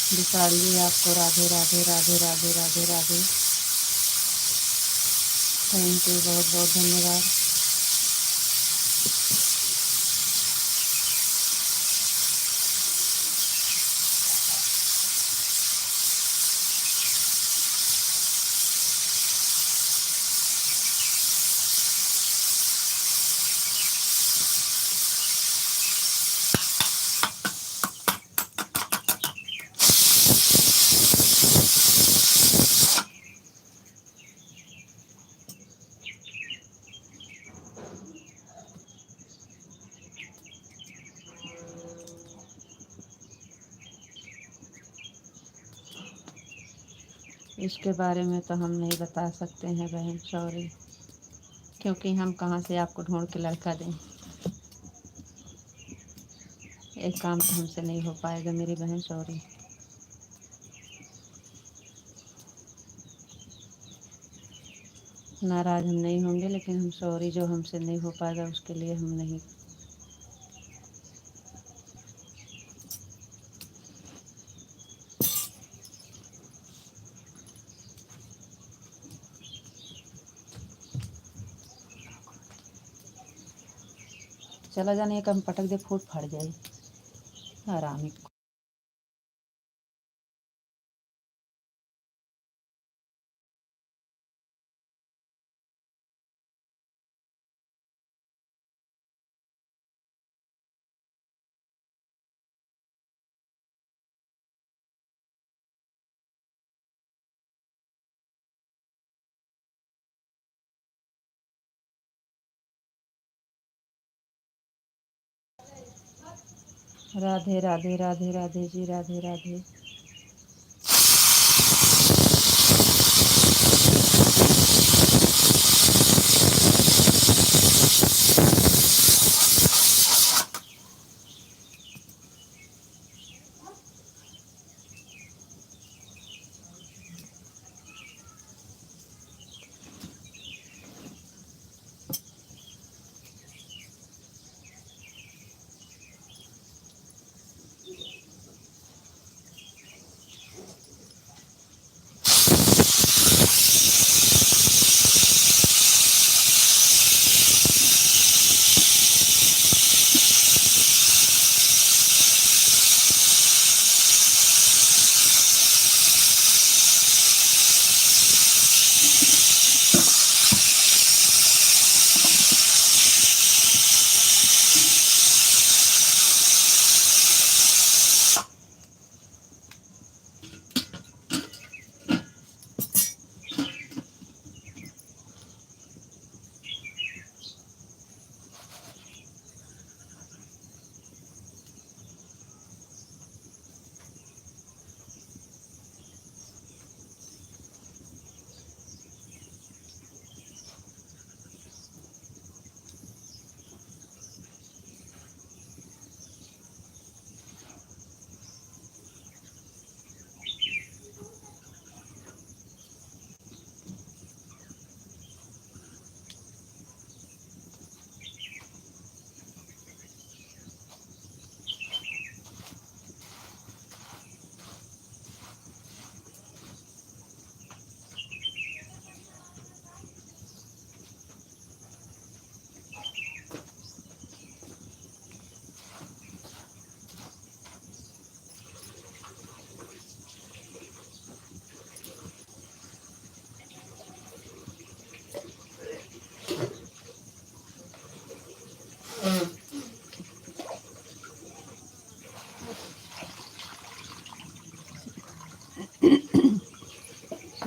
[SPEAKER 1] विशाल जी आपको राधे राधे राधे राधे राधे राधे। थैंक यू, बहुत बहुत धन्यवाद। इसके बारे में तो हम नहीं बता सकते हैं बहन, सॉरी, क्योंकि हम कहाँ से आपको ढूंढ के लड़का दें। एक काम तो हमसे नहीं हो पाएगा मेरी बहन, सॉरी। नाराज़ हम नहीं होंगे, लेकिन हम सॉरी, जो हमसे नहीं हो पाएगा उसके लिए हम नहीं। चला जाने का हम पटक दे, फूट फट जाए आराम। राधे राधे राधे राधे जी, राधे राधे।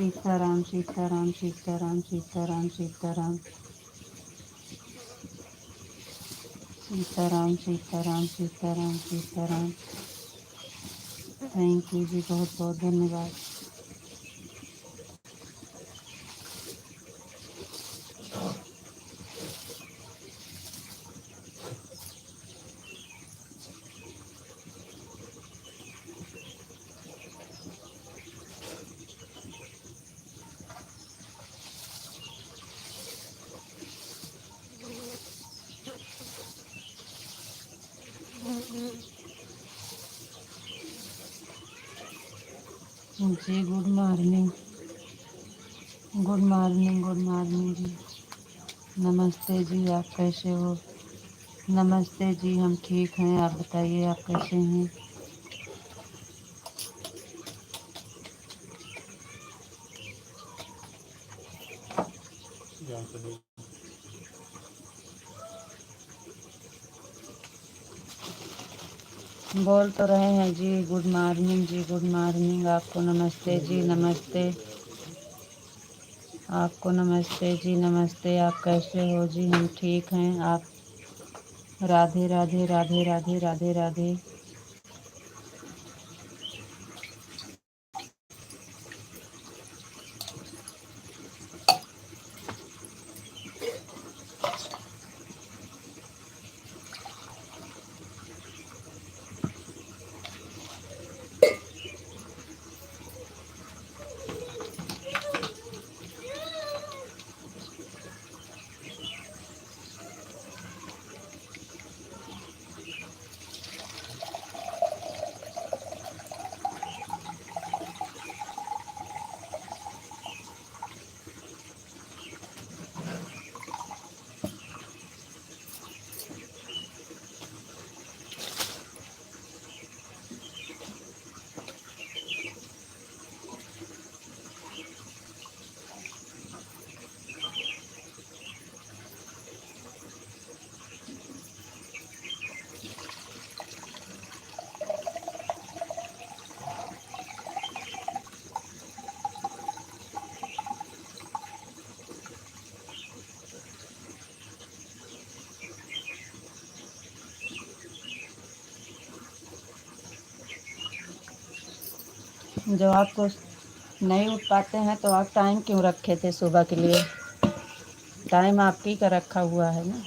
[SPEAKER 1] सीताराम सीताराम सीताराम सीताराम सीताराम सीताराम सीताराम सीताराम सीताराम। थैंक यू जी, बहुत बहुत धन्यवाद। जी good morning, good morning, good morning जी। नमस्ते जी, आप कैसे हो? नमस्ते जी, हम ठीक हैं, आप बताइए आप कैसे हैं? बोल तो रहे हैं जी, गुड मॉर्निंग जी, गुड मॉर्निंग। आपको नमस्ते जी, नमस्ते। आपको नमस्ते जी, नमस्ते। आप कैसे हो जी? हम ठीक हैं। आप? राधे राधे राधे राधे राधे राधे। जब आपको नहीं उठ पाते हैं तो आप टाइम क्यों रखे थे सुबह के लिए? टाइम आपकी का रखा हुआ है ना।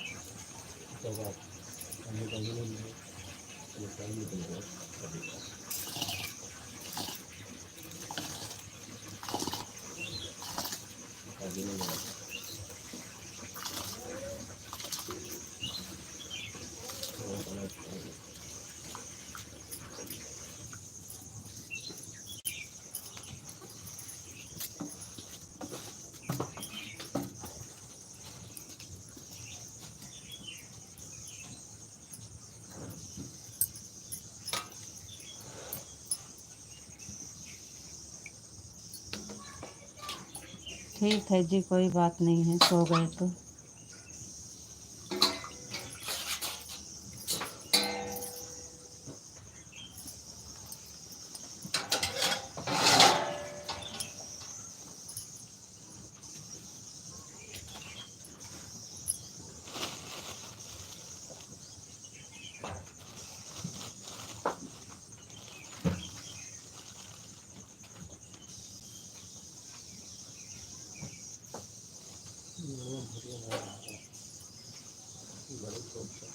[SPEAKER 1] ठीक है जी, कोई बात नहीं है, सो गए तो।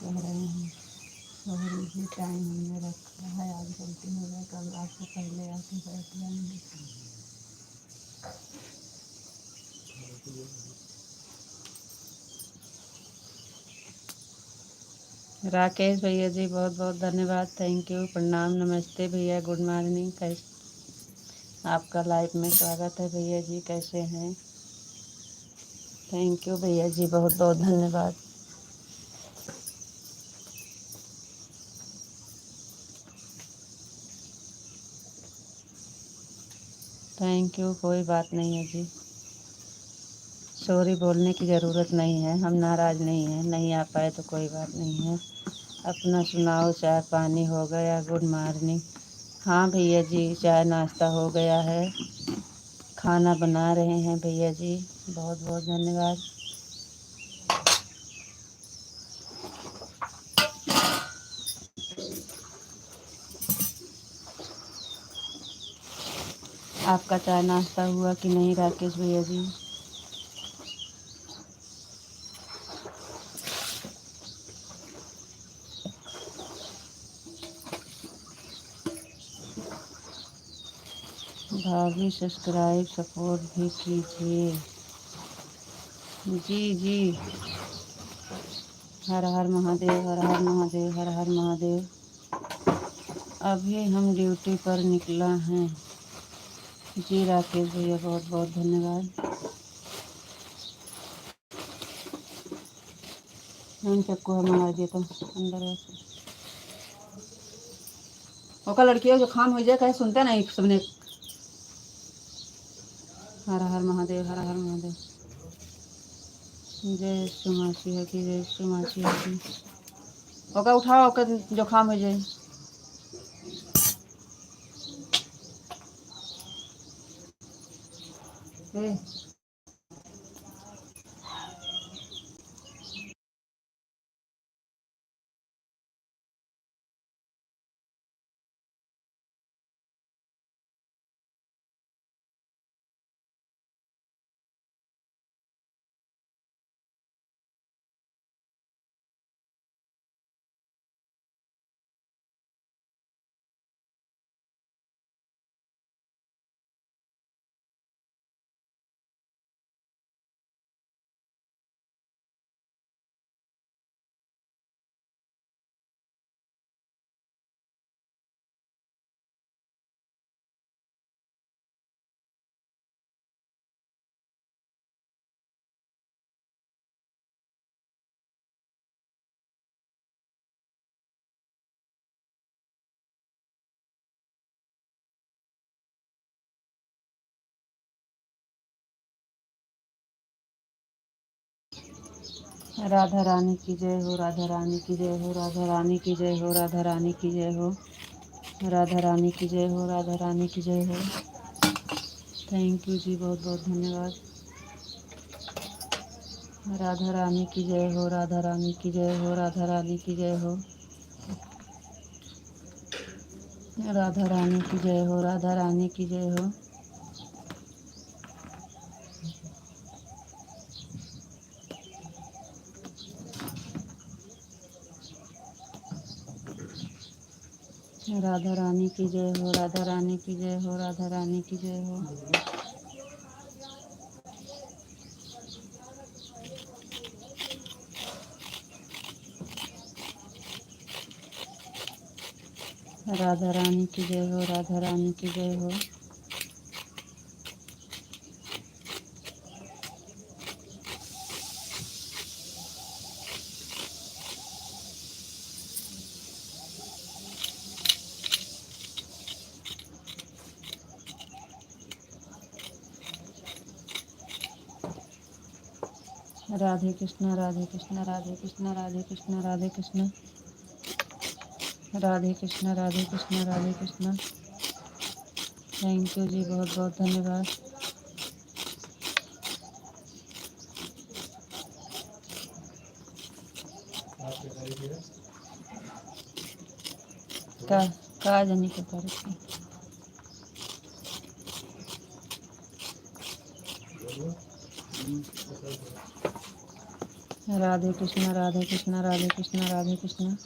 [SPEAKER 1] कह रहे हैं सॉरी जी, टाइम हमने रखा है, आज गलती हो गया, कल आपसे पहले आके बैठ जाएंगे। राकेश भैया जी, बहुत बहुत धन्यवाद, थैंक यू, प्रणाम, नमस्ते भैया, गुड मॉर्निंग। कैसे आपका लाइफ में स्वागत है भैया जी, कैसे हैं? थैंक यू भैया जी, बहुत बहुत धन्यवाद। थैंक यू, कोई बात नहीं है जी, सॉरी बोलने की ज़रूरत नहीं है, हम नाराज़ नहीं हैं, नहीं आ पाए तो कोई बात नहीं है। अपना सुनाओ, चाय पानी हो गया? Good morning. हाँ भैया जी, चाय नाश्ता हो गया है, खाना बना रहे हैं भैया जी, बहुत बहुत धन्यवाद। आपका चाय नाश्ता हुआ कि नहीं राकेश भैया जी? भाभी सब्सक्राइब सपोर्ट भी कीजिए। जी जी, हर हर महादेव, हर हर महादेव, हर हर महादेव। अभी हम ड्यूटी पर निकला हैं। जी राकेश भैया, बहुत बहुत धन्यवाद। मैंने सबको मंगा दिया था अंदर वैसे ओका लड़कियों जो खाम हो जाए कहे सुनते नहीं सबने। हर हर महादेव, हर हर महादेव। जय सुमासी है कि जय सुमासी है कि ओका उठाओ ओका जो खाम हो जाए। राधा रानी की जय हो, राधा रानी की जय हो, राधा रानी की जय हो, राधा रानी की जय हो, राधा रानी की जय हो, राधा रानी की जय हो। थैंक यू जी, बहुत बहुत धन्यवाद। राधा रानी की जय हो, राधा रानी की जय हो, राधा रानी की जय हो, राधा रानी की जय हो, राधा रानी की जय हो। राधा रानी की जय हो, राधा रानी की जय हो, राधा रानी की जय हो। राधा रानी की जय हो, राधा रानी की जय हो। राधे कृष्णा, राधे कृष्णा, राधे कृष्णा, राधे कृष्णा, राधे कृष्णा, राधे कृष्णा, राधे कृष्णा, राधे कृष्णा। थैंक यू जी, बहुत बहुत धन्यवाद। का जानी के पर राधे कृष्णा, राधे कृष्णा, राधे कृष्णा, राधे कृष्णा।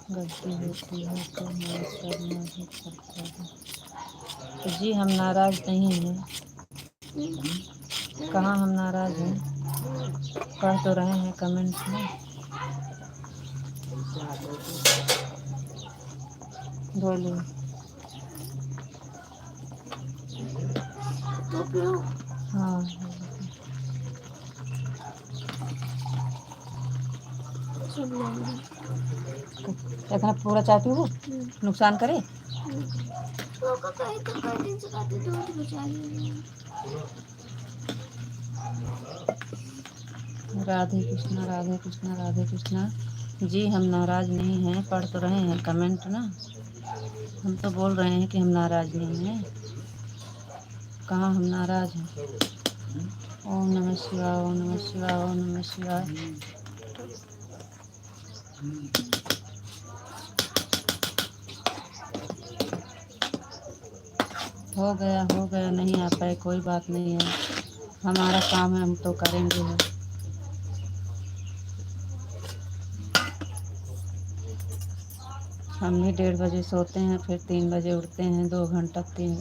[SPEAKER 1] गलती होती है तो माफ़ करना ही पड़ता है। तो जी हम नाराज़ नहीं हैं। कहाँ हम नाराज़ हैं? कह तो रहे हैं कमेंट्स में। बोलिए। हाँ इतना पूरा चाय पीबू नुकसान करे। राधे कृष्णा राधे कृष्णा राधे कृष्णा। जी हम नाराज़ नहीं हैं, पढ़ तो रहे हैं कमेंट ना, हम तो बोल रहे हैं कि हम नाराज़ नहीं हैं, कहाँ हम नाराज़ हैं। ओम नमः शिवाय ओम नमः शिवाय ओम नमः शिवाय। हो गया नहीं आ पाए कोई बात नहीं है, हमारा काम है हम तो करेंगे ही। हम भी 1:30 बजे सोते हैं, फिर 3 बजे उठते हैं, 2 घंटा 3।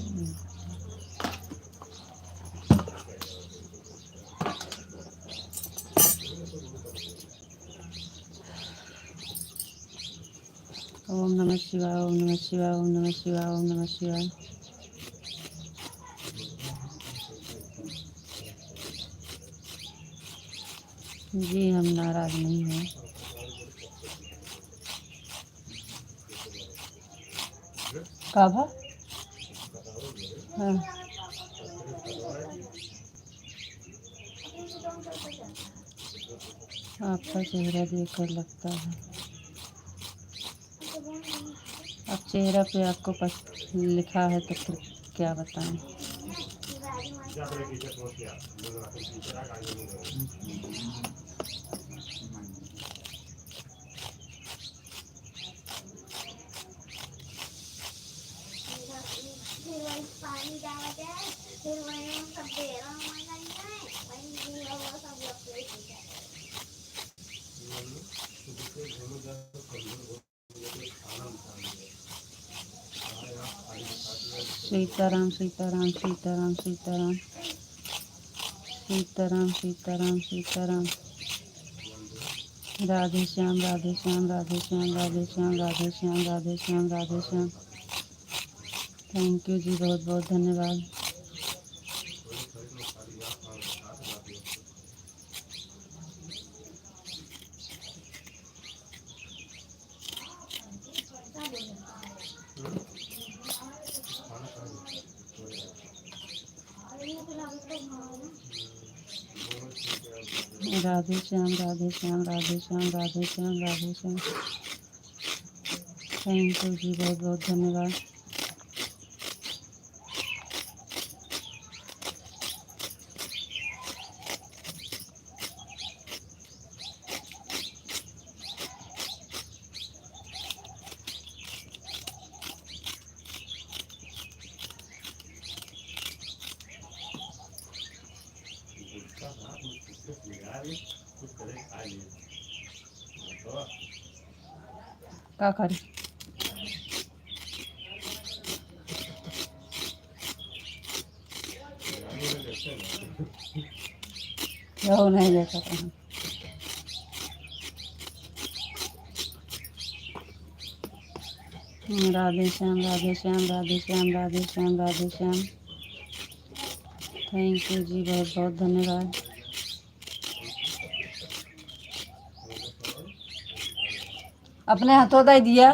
[SPEAKER 1] ओम नमः शिवाय ओम नमः शिवाय ओम नमः शिवाय ओम नमः शिवाय। जी हम नाराज़ नहीं हैं। काभा हाँ आपका चेहरा देखकर लगता है, अब चेहरा पे आपको लिखा है तो फिर क्या बताएं। सीताराम सीताराम सीताराम सीताराम सीताराम सीताराम सीताराम। राधे श्याम राधे श्याम राधे श्याम राधे श्याम राधे श्याम राधे श्याम राधे श्याम। थैंक यू जी, बहुत बहुत धन्यवाद। राधे श्याम राधे श्याम राधे श्याम राधे श्याम राधे श्याम। थैंक यू जी, बहुत बहुत धन्यवाद। क्या करें, वो नहीं देखा था। राधे श्याम राधे श्याम राधे श्याम राधे श्याम राधे श्याम। थैंक यू जी, बहुत बहुत धन्यवाद। अपने हाथों दे दिया।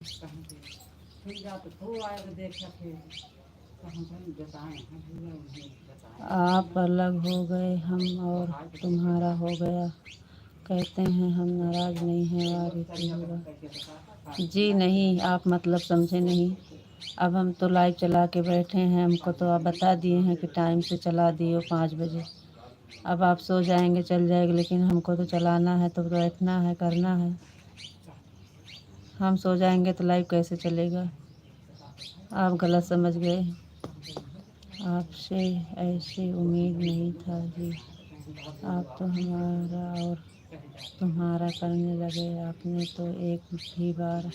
[SPEAKER 2] कहाँ से फिर जा तो थोड़ा आएगा देखा फिर कहाँ से बताएं हम भैया उन्हें बताएं
[SPEAKER 1] आप अलग हो गए हम और तुम्हारा हो गया, कहते हैं हम नाराज़ नहीं हैं वारी होगा। जी नहीं, आप मतलब समझे नहीं। अब हम तो लाइव चला के बैठे हैं, हमको तो आप बता दिए हैं कि टाइम से चला दिए 5 बजे। अब आप सो जाएंगे चल जाएंगे, लेकिन हमको तो चलाना है, तो बैठना है, करना है। हम सो जाएंगे तो लाइव कैसे चलेगा? आप गलत समझ गए। आपसे ऐसी उम्मीद नहीं था जी। आप तो हमारा और तुम्हारा करने लगे, आपने तो एक ही बार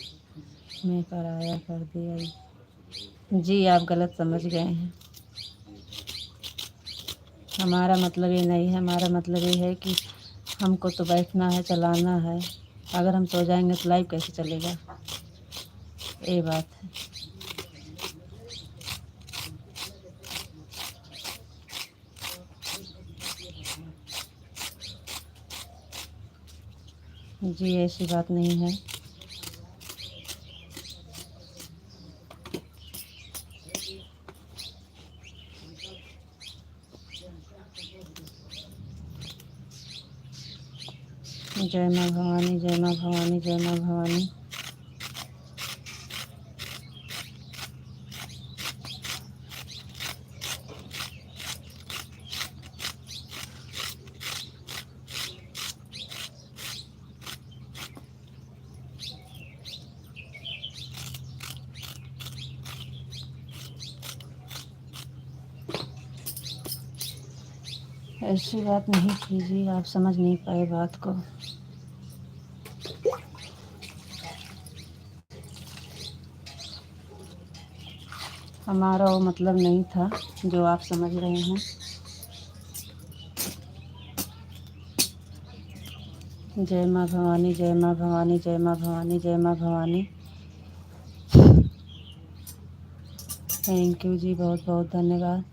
[SPEAKER 1] में पराया कर दिया। जी आप गलत समझ गए हैं। हमारा मतलब ये नहीं है, हमारा मतलब ये है कि हमको तो बैठना है, चलाना है। अगर हम सो जाएंगे तो लाइव कैसे चलेगा? ये बात है। जी ऐसी बात नहीं है। जय माँ भवानी, जय माँ भवानी, जय माँ भवानी। ऐसी बात नहीं थी जी, आप समझ नहीं पाए बात को। हमारा वो मतलब नहीं था जो आप समझ रहे हैं। जय माँ भवानी, जय माँ भवानी, जय माँ भवानी, जय माँ भवानी। थैंक यू जी, बहुत बहुत धन्यवाद।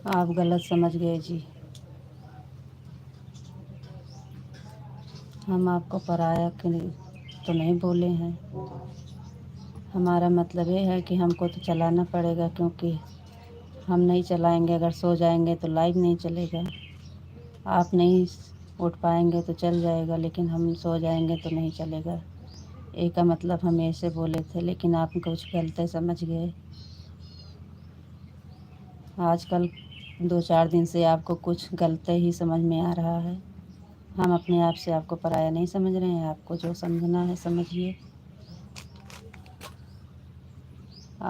[SPEAKER 1] आप गलत समझ गए जी। हम आपको पराया तो नहीं बोले हैं। हमारा मतलब ये है कि हमको तो चलाना पड़ेगा, क्योंकि हम नहीं चलाएंगे, अगर सो जाएंगे तो लाइव नहीं चलेगा। आप नहीं उठ पाएंगे तो चल जाएगा, लेकिन हम सो जाएंगे तो नहीं चलेगा। एक का मतलब हम ऐसे बोले थे, लेकिन आप कुछ गलत समझ गए। आजकल 2-4 दिन से आपको कुछ गलत ही समझ में आ रहा है। हम अपने आप से आपको पराया नहीं समझ रहे हैं, आपको जो समझना है समझिए।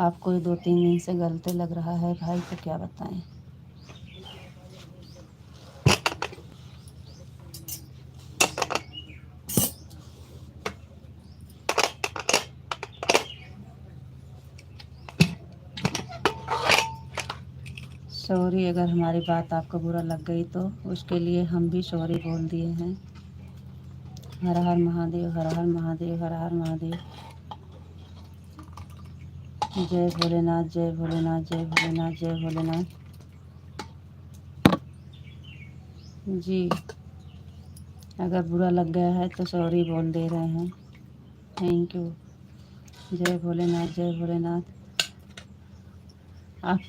[SPEAKER 1] आपको 2-3 दिन से गलत लग रहा है भाई, तो क्या बताएं। सॉरी अगर हमारी बात आपको बुरा लग गई तो उसके लिए हम भी सॉरी बोल दिए हैं। हर हर महादेव, हर हर महादेव, हर हर महादेव। जय भोलेनाथ, जय भोलेनाथ, जय भोलेनाथ, जय भोलेनाथ। जी अगर बुरा लग गया है तो सॉरी बोल दे रहे हैं। Thank you. जय भोलेनाथ, जय भोलेनाथ। आप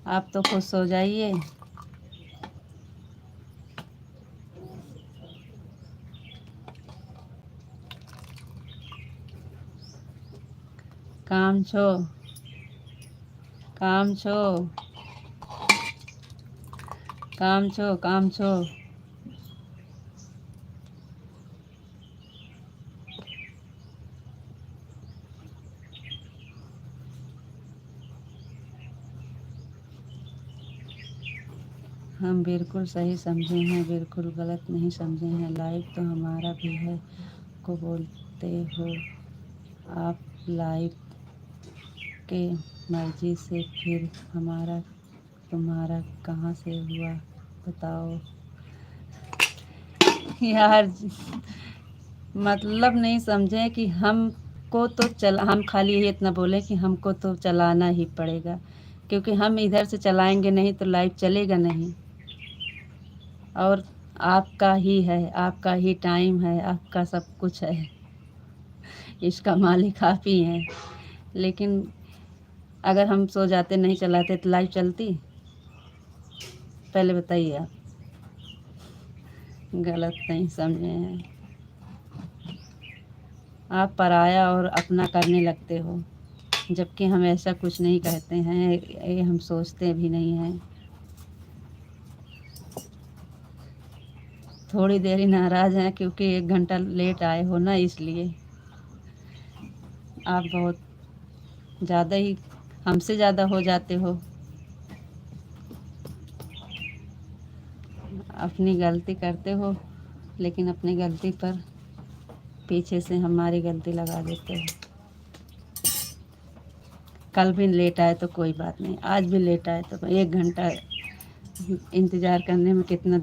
[SPEAKER 1] आप तो खुद सो जाइए। काम छो, काम छो, काम छो, काम छो। हम बिल्कुल सही समझे हैं, बिल्कुल गलत नहीं समझे हैं। लाइव तो हमारा भी है, को बोलते हो आप लाइव के
[SPEAKER 2] मर्जी से, फिर हमारा तुम्हारा कहाँ से हुआ बताओ। यार मतलब नहीं समझे कि हमको तो हम खाली ये इतना बोले कि हमको तो चलाना ही पड़ेगा, क्योंकि हम इधर से चलाएंगे नहीं तो लाइव चलेगा नहीं। और आपका ही है, आपका ही टाइम है, आपका सब कुछ है, इसका मालिक आप ही हैं। लेकिन अगर हम सो जाते नहीं चलाते तो लाइव चलती? पहले बताइए आप, गलत नहीं समझे हैं आप। पराया और अपना करने लगते हो, जबकि हम ऐसा कुछ नहीं कहते हैं, ये हम सोचते भी नहीं हैं। थोड़ी देर ही नाराज़ हैं क्योंकि 1 घंटा लेट आए हो ना, इसलिए। आप बहुत ज़्यादा ही हमसे ज़्यादा हो जाते हो। अपनी गलती करते हो, लेकिन अपनी गलती पर पीछे से हमारी गलती लगा देते हो। कल भी लेट आए तो कोई बात नहीं, आज भी लेट आए तो 1 घंटा इंतज़ार करने में कितना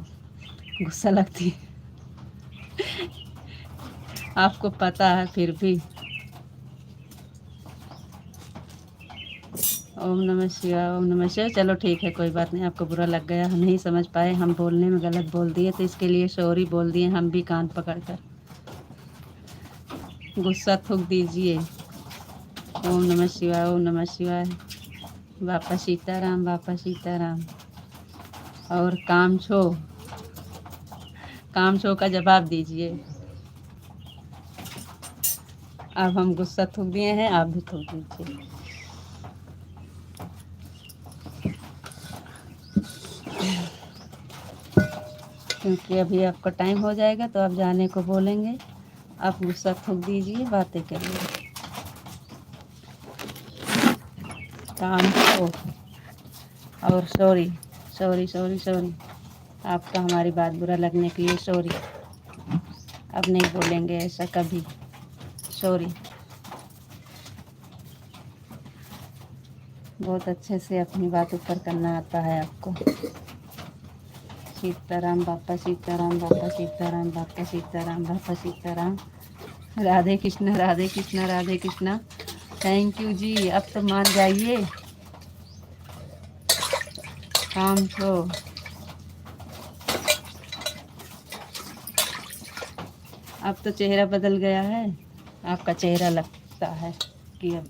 [SPEAKER 2] गुस्सा लगती है आपको पता है फिर भी। ओम नमः शिवाय, ओम नमः शिवाय। चलो ठीक है, कोई बात नहीं, आपको बुरा लग गया, हम नहीं समझ पाए, हम बोलने में गलत बोल दिए तो इसके लिए सॉरी बोल दिए हम भी कान पकड़ कर। गुस्सा थूक दीजिए। ओम नमः शिवाय, ओम नमः शिवाय। बापा सीताराम, बापा सीताराम। और काम छो का जवाब दीजिए। अब हम गुस्सा थूक दिए हैं, आप भी थूक दीजिए। क्योंकि अभी आपका टाइम हो जाएगा तो आप जाने को बोलेंगे। आप गुस्सा थूक दीजिए, बातें करिए। काम छो और सॉरी सॉरी सॉरी सॉरी। आपका हमारी बात बुरा लगने के लिए सॉरी। अब नहीं बोलेंगे ऐसा कभी, सॉरी। बहुत अच्छे से अपनी बात ऊपर करना आता है आपको। सीताराम बापा सीताराम, बापा सीताराम, बापा सीताराम, बापा सीताराम। राधे कृष्णा, राधे कृष्णा, राधे कृष्णा। थैंक यू जी। अब तो मान जाइए, काम छो। अब तो चेहरा बदल गया है, आपका चेहरा लगता है कि अब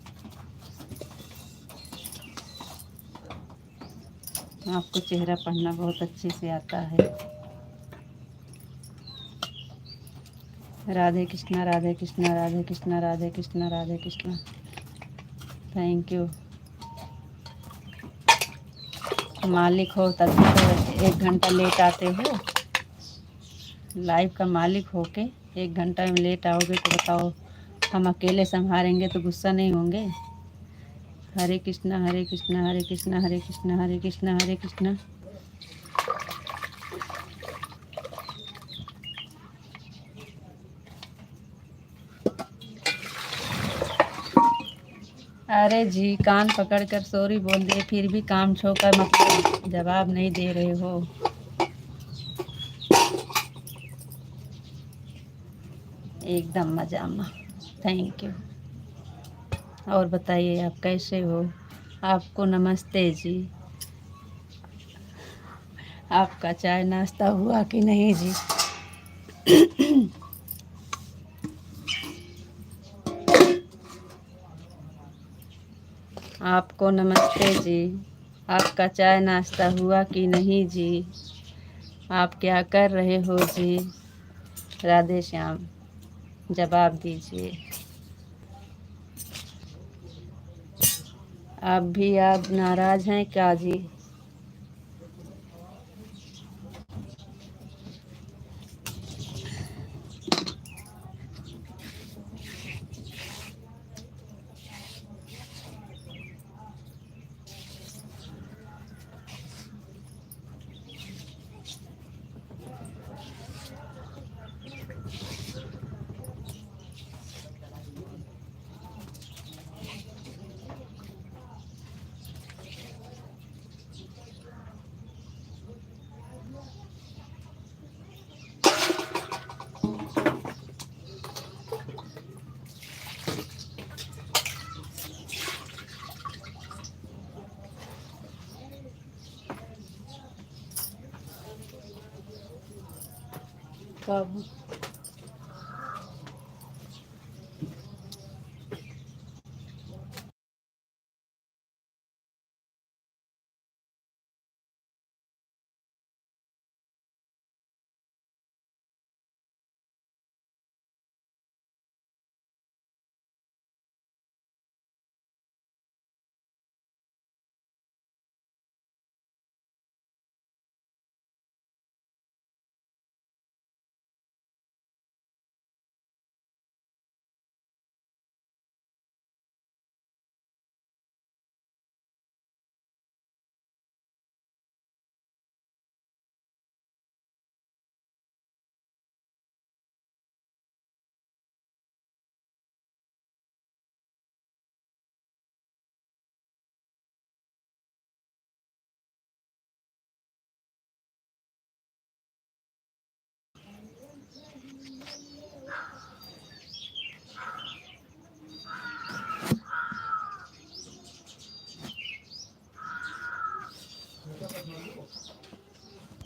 [SPEAKER 2] आपको चेहरा पढ़ना बहुत अच्छे से आता है। राधे कृष्णा, राधे कृष्णा, राधे कृष्णा, राधे कृष्णा, राधे कृष्णा। Thank you. मालिक हो तब भी तो 1 घंटा लेट आते हो। लाइव का मालिक हो के 1 घंटा में लेट आओगे तो बताओ, हम अकेले संभालेंगे तो गुस्सा नहीं होंगे? हरे कृष्णा, हरे कृष्णा, हरे कृष्णा, हरे कृष्णा, हरे कृष्णा, हरे कृष्णा। अरे जी, कान पकड़ कर सॉरी बोल दिए, फिर भी काम छो का मतलब जवाब नहीं दे रहे हो। एकदम मजा में। Thank you. और बताइए आप कैसे हो? आपको नमस्ते जी। आपका चाय नाश्ता हुआ कि नहीं जी? आपको नमस्ते जी। आपका चाय नाश्ता हुआ कि नहीं जी? आप क्या कर रहे हो जी? राधे श्याम, जवाब दीजिए। आप नाराज़ हैं क्या जी? बाबू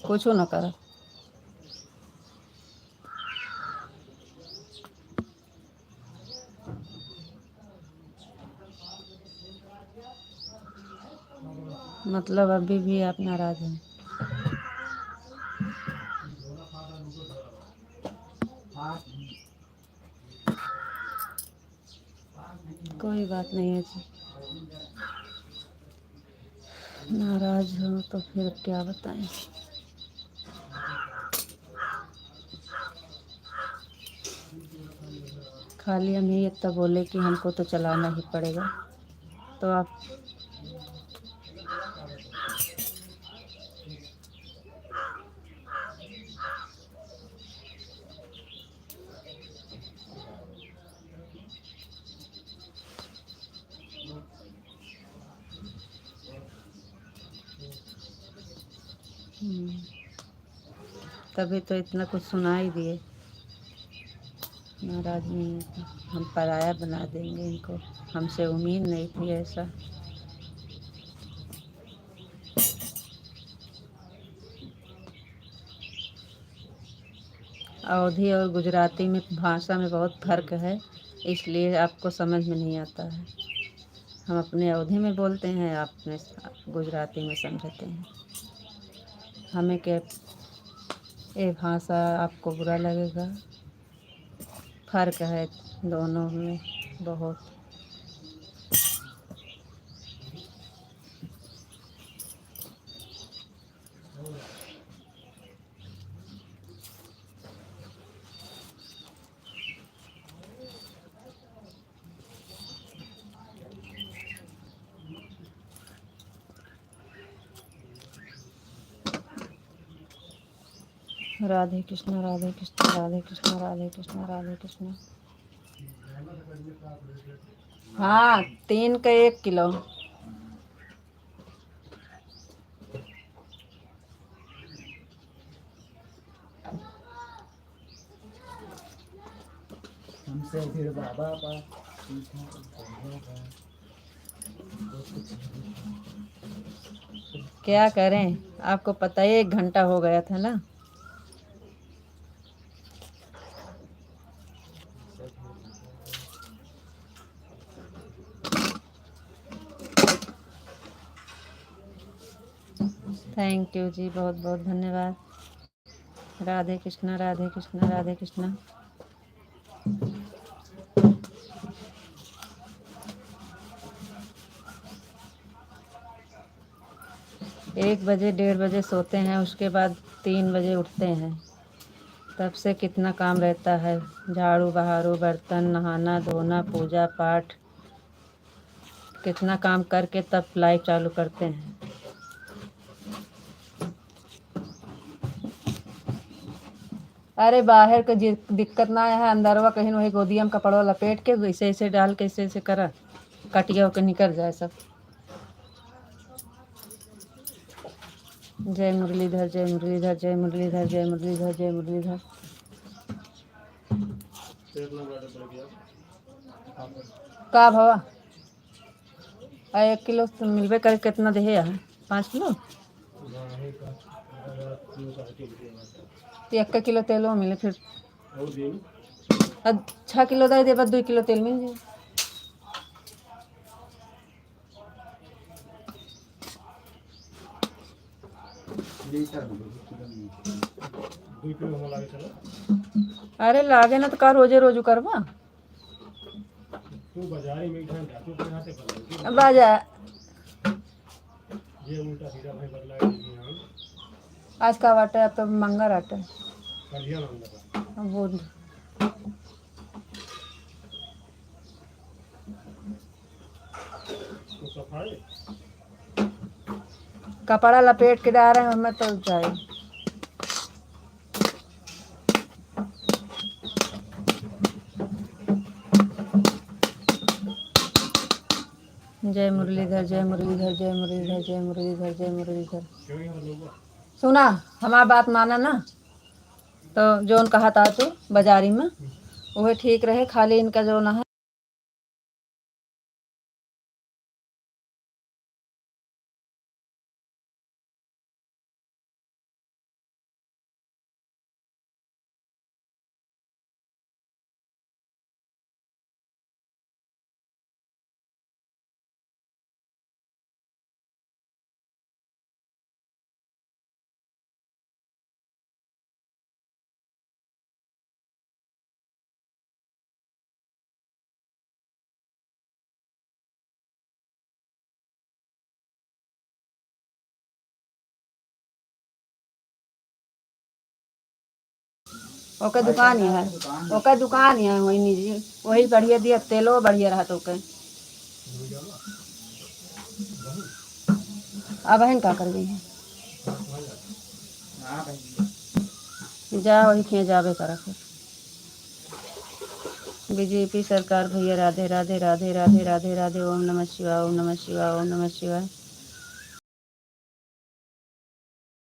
[SPEAKER 2] कुछ ना कर। मतलब अभी भी आप नाराज हैं। कोई बात नहीं है जी, नाराज हो तो फिर क्या बताएं। खाली हम ही इतना बोले कि हमको तो चलाना ही पड़ेगा, तो आप तभी तो इतना कुछ सुना ही दिए। नाराज नहीं है तो हम पराया बना देंगे इनको, हमसे उम्मीद नहीं थी ऐसा। अवधी और गुजराती में भाषा में बहुत फ़र्क है, इसलिए आपको समझ में नहीं आता है। हम अपने अवधी में बोलते हैं, आप अपने गुजराती में समझते हैं। हमें क्या ये भाषा आपको बुरा लगेगा, फ़र्क है दोनों में बहुत। राधे कृष्णा राधे कृष्णा राधे कृष्णा राधे कृष्णा राधे कृष्णा। हाँ 3 का 1 किलो।
[SPEAKER 3] हमसे फिर बाबा का
[SPEAKER 2] क्या करें, आपको पता है 1 घंटा हो गया था ना। थैंक यू जी, बहुत बहुत धन्यवाद। राधे कृष्णा राधे कृष्णा राधे कृष्णा। 1 बजे 1:30 बजे सोते हैं, उसके बाद 3 बजे उठते हैं। तब से कितना काम रहता है, झाड़ू बहारू, बर्तन, नहाना धोना, पूजा पाठ, कितना काम करके तब लाइव चालू करते हैं। अरे बाहर का दिक्कत ना है, अंदरवा कहीं वही गोदिया में कपड़वा लपेट के ऐसे ऐसे डाल के ऐसे ऐसे करा कटिया होकर निकल जाए सब। जय मुरलीधर जय मुरलीधर जय मुरलीधर जय मुरलीधर जय मुरलीधर। का भवा 1 किलो मिलबे करे, कितना दे 5 किलो। तो 1 किलो तेल मिले फिर
[SPEAKER 3] और दिन
[SPEAKER 2] 6 किलो दे दे, बस 2 किलो तेल मिल जाए।
[SPEAKER 3] लीटर 2 किलो होला चलो
[SPEAKER 2] अरे लागे ना तो का रोजे रोज करवा
[SPEAKER 3] तू बाजारी में इधर जा तू हाथे पर
[SPEAKER 2] बाजा
[SPEAKER 3] ये उल्टा सीधा भाई बदला है हम
[SPEAKER 2] आज का बाटा अब तो मंगा राटा
[SPEAKER 3] कलिया नाम लगा
[SPEAKER 2] अब वो
[SPEAKER 3] तो सफाई
[SPEAKER 2] कपड़ा लपेट के डाल रहे हैं हमें तो जाए। जय मुरलीधर जय मुरलीधर जय मुरलीधर जय मुरलीधर जय मुरलीधर।
[SPEAKER 3] क्यों यहाँ लोग
[SPEAKER 2] सुना हमारा बात माना ना, तो जोन कहा था तू बाजारी में वह ठीक रहे, खाली इनका जो ना है ओके दुकान ही है, ओके दुकान ही है वही निजी, वही बढ़िया दिया तेलो बढ़िया रहा तो ओके। अब बहन का कर गई है जा वही खिया जावे करा फिर। बीजेपी सरकार भैया राधे राधे राधे राधे राधे राधे। ओम नमः शिवाय ओम नमः शिवाय ओम नमः शिवाय।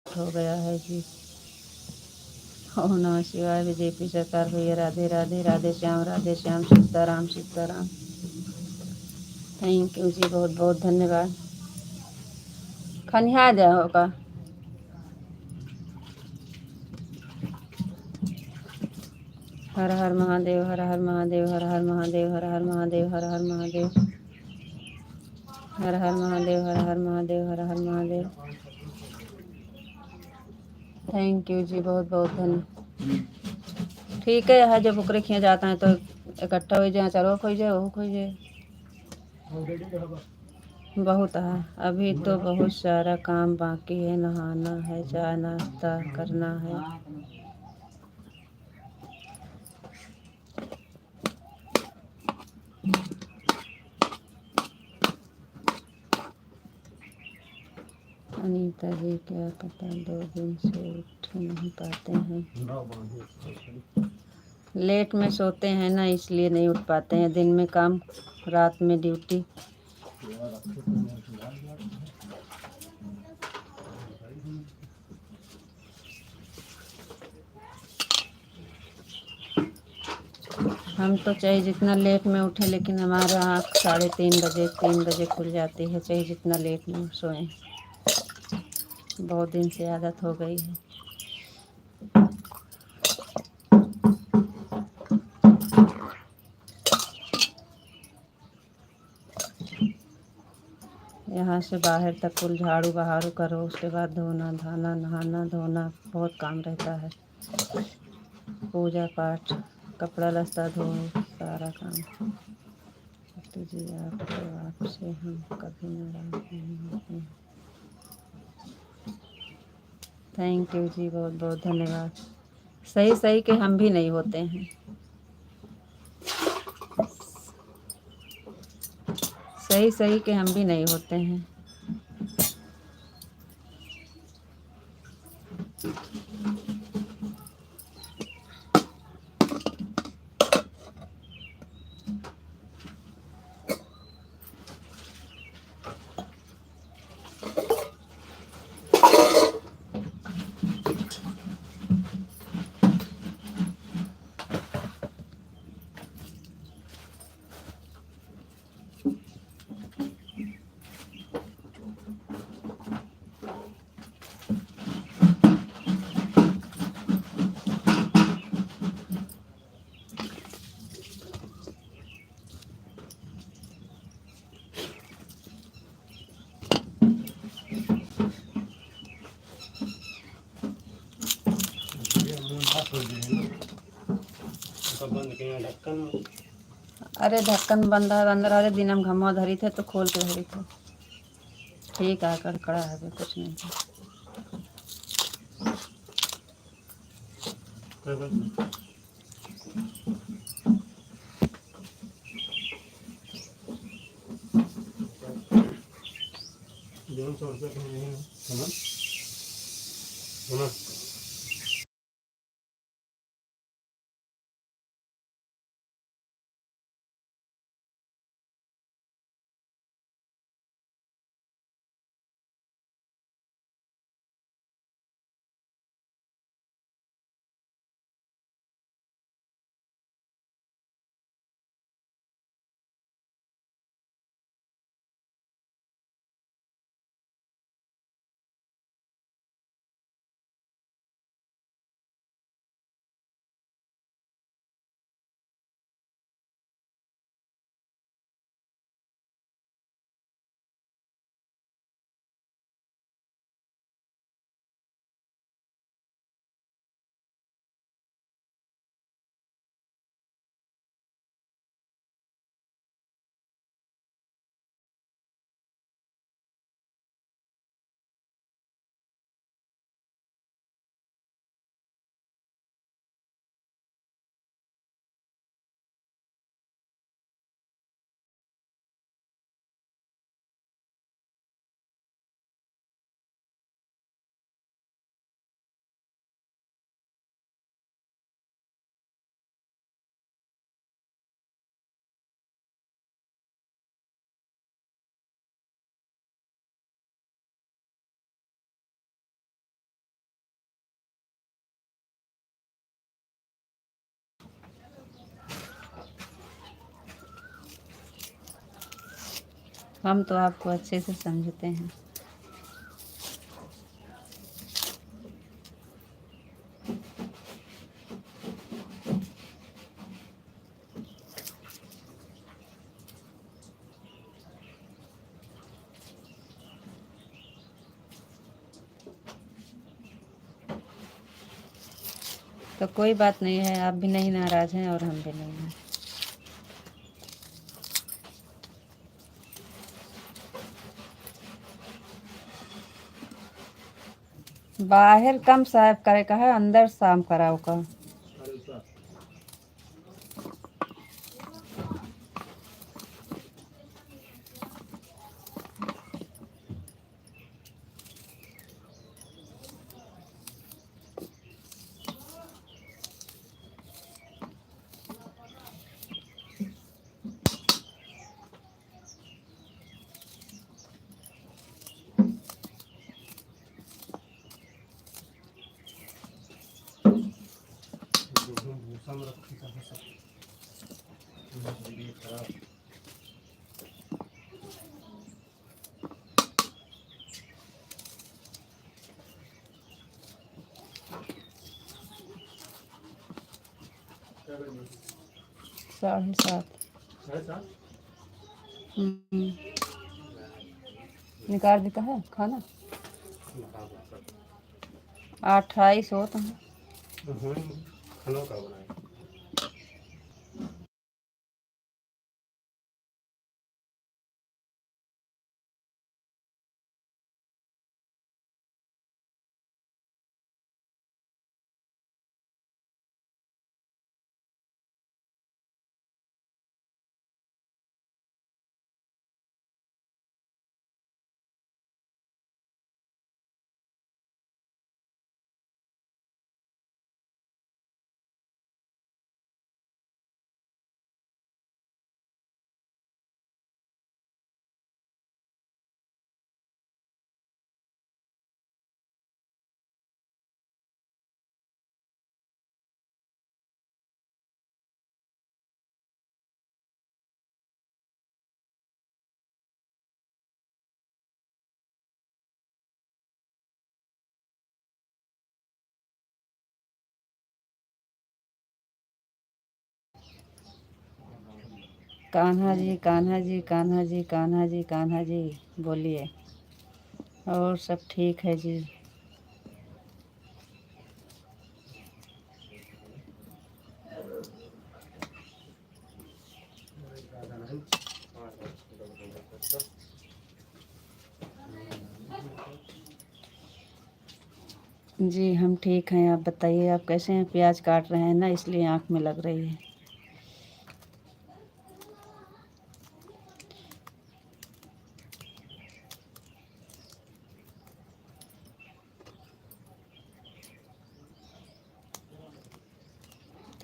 [SPEAKER 2] हो गया है जी। ओम नमः शिवाय। बीजेपी सरकार भैया राधे राधे राधे श्याम सीताराम सीताराम। थैंक यू जी, बहुत बहुत धन्यवाद। खनिया जाए होगा हर हर महादेव हर हर महादेव हर हर महादेव हर हर महादेव हर हर महादेव हर हर महादेव हर हर महादेव हर हर महादेव। थैंक यू जी, बहुत बहुत धन्यवाद। ठीक है है जब बुकरे खिया जाता है तो इकट्ठा हो जाए, चलो खोई जाए वो खोई जाए बहुत है। अभी तो बहुत सारा काम बाकी है, नहाना है, चाय नाश्ता करना है। अनीता जी क्या पता 2 दिन से उठ नहीं पाते हैं, लेट में सोते हैं ना इसलिए नहीं उठ पाते हैं। दिन में काम रात में ड्यूटी। हम तो चाहे जितना लेट में उठे लेकिन हमारा आँख 3:30 बजे खुल जाती है, चाहे जितना लेट में सोएं। बहुत दिन से आदत हो गई है। यहाँ से बाहर तक कुल झाड़ू बहारू करो, उसके बाद धोना धाना नहाना धोना बहुत काम रहता है। पूजा पाठ कपड़ा लत्ता धो सारा काम। तो जी आपसे हम कभी नाराज नहीं होते हैं। थैंक यू जी, बहुत बहुत धन्यवाद। सही सही के हम भी नहीं होते हैं, सही सही के हम भी नहीं होते हैं।
[SPEAKER 3] तो जो है ना उसका बंद किया ढक्कन।
[SPEAKER 2] अरे ढक्कन बंद है अंदर वाले दिन हम घमवा धरी थे तो खोल के धरी थे। ठीक है कड़कड़ा है अभी कुछ नहीं है।
[SPEAKER 3] क्या बंद? जो 100 रुपये का नहीं है समझ समझ।
[SPEAKER 2] हम तो आपको अच्छे से समझते हैं। तो कोई बात नहीं है, आप भी नहीं नाराज़ हैं और हम भी नहीं हैं। बाहर कम साफ करे का है, अंदर साफ कराओ का।
[SPEAKER 3] अरे साहब जो भूसा में रखी था सब ये खराब। क्या करेंगे?
[SPEAKER 2] 7:30।
[SPEAKER 3] 7:30।
[SPEAKER 2] निकाल देता है खाना।
[SPEAKER 3] बता दो
[SPEAKER 2] 28 हो तो
[SPEAKER 3] खाना का बनाए।
[SPEAKER 2] कान्हा जी कान्हा जी कान्हा जी कान्हा जी कान्हा जी बोलिए। और सब ठीक है जी। जी हम ठीक हैं, आप बताइए आप कैसे हैं? प्याज काट रहे हैं ना, इसलिए आँख में लग रही है।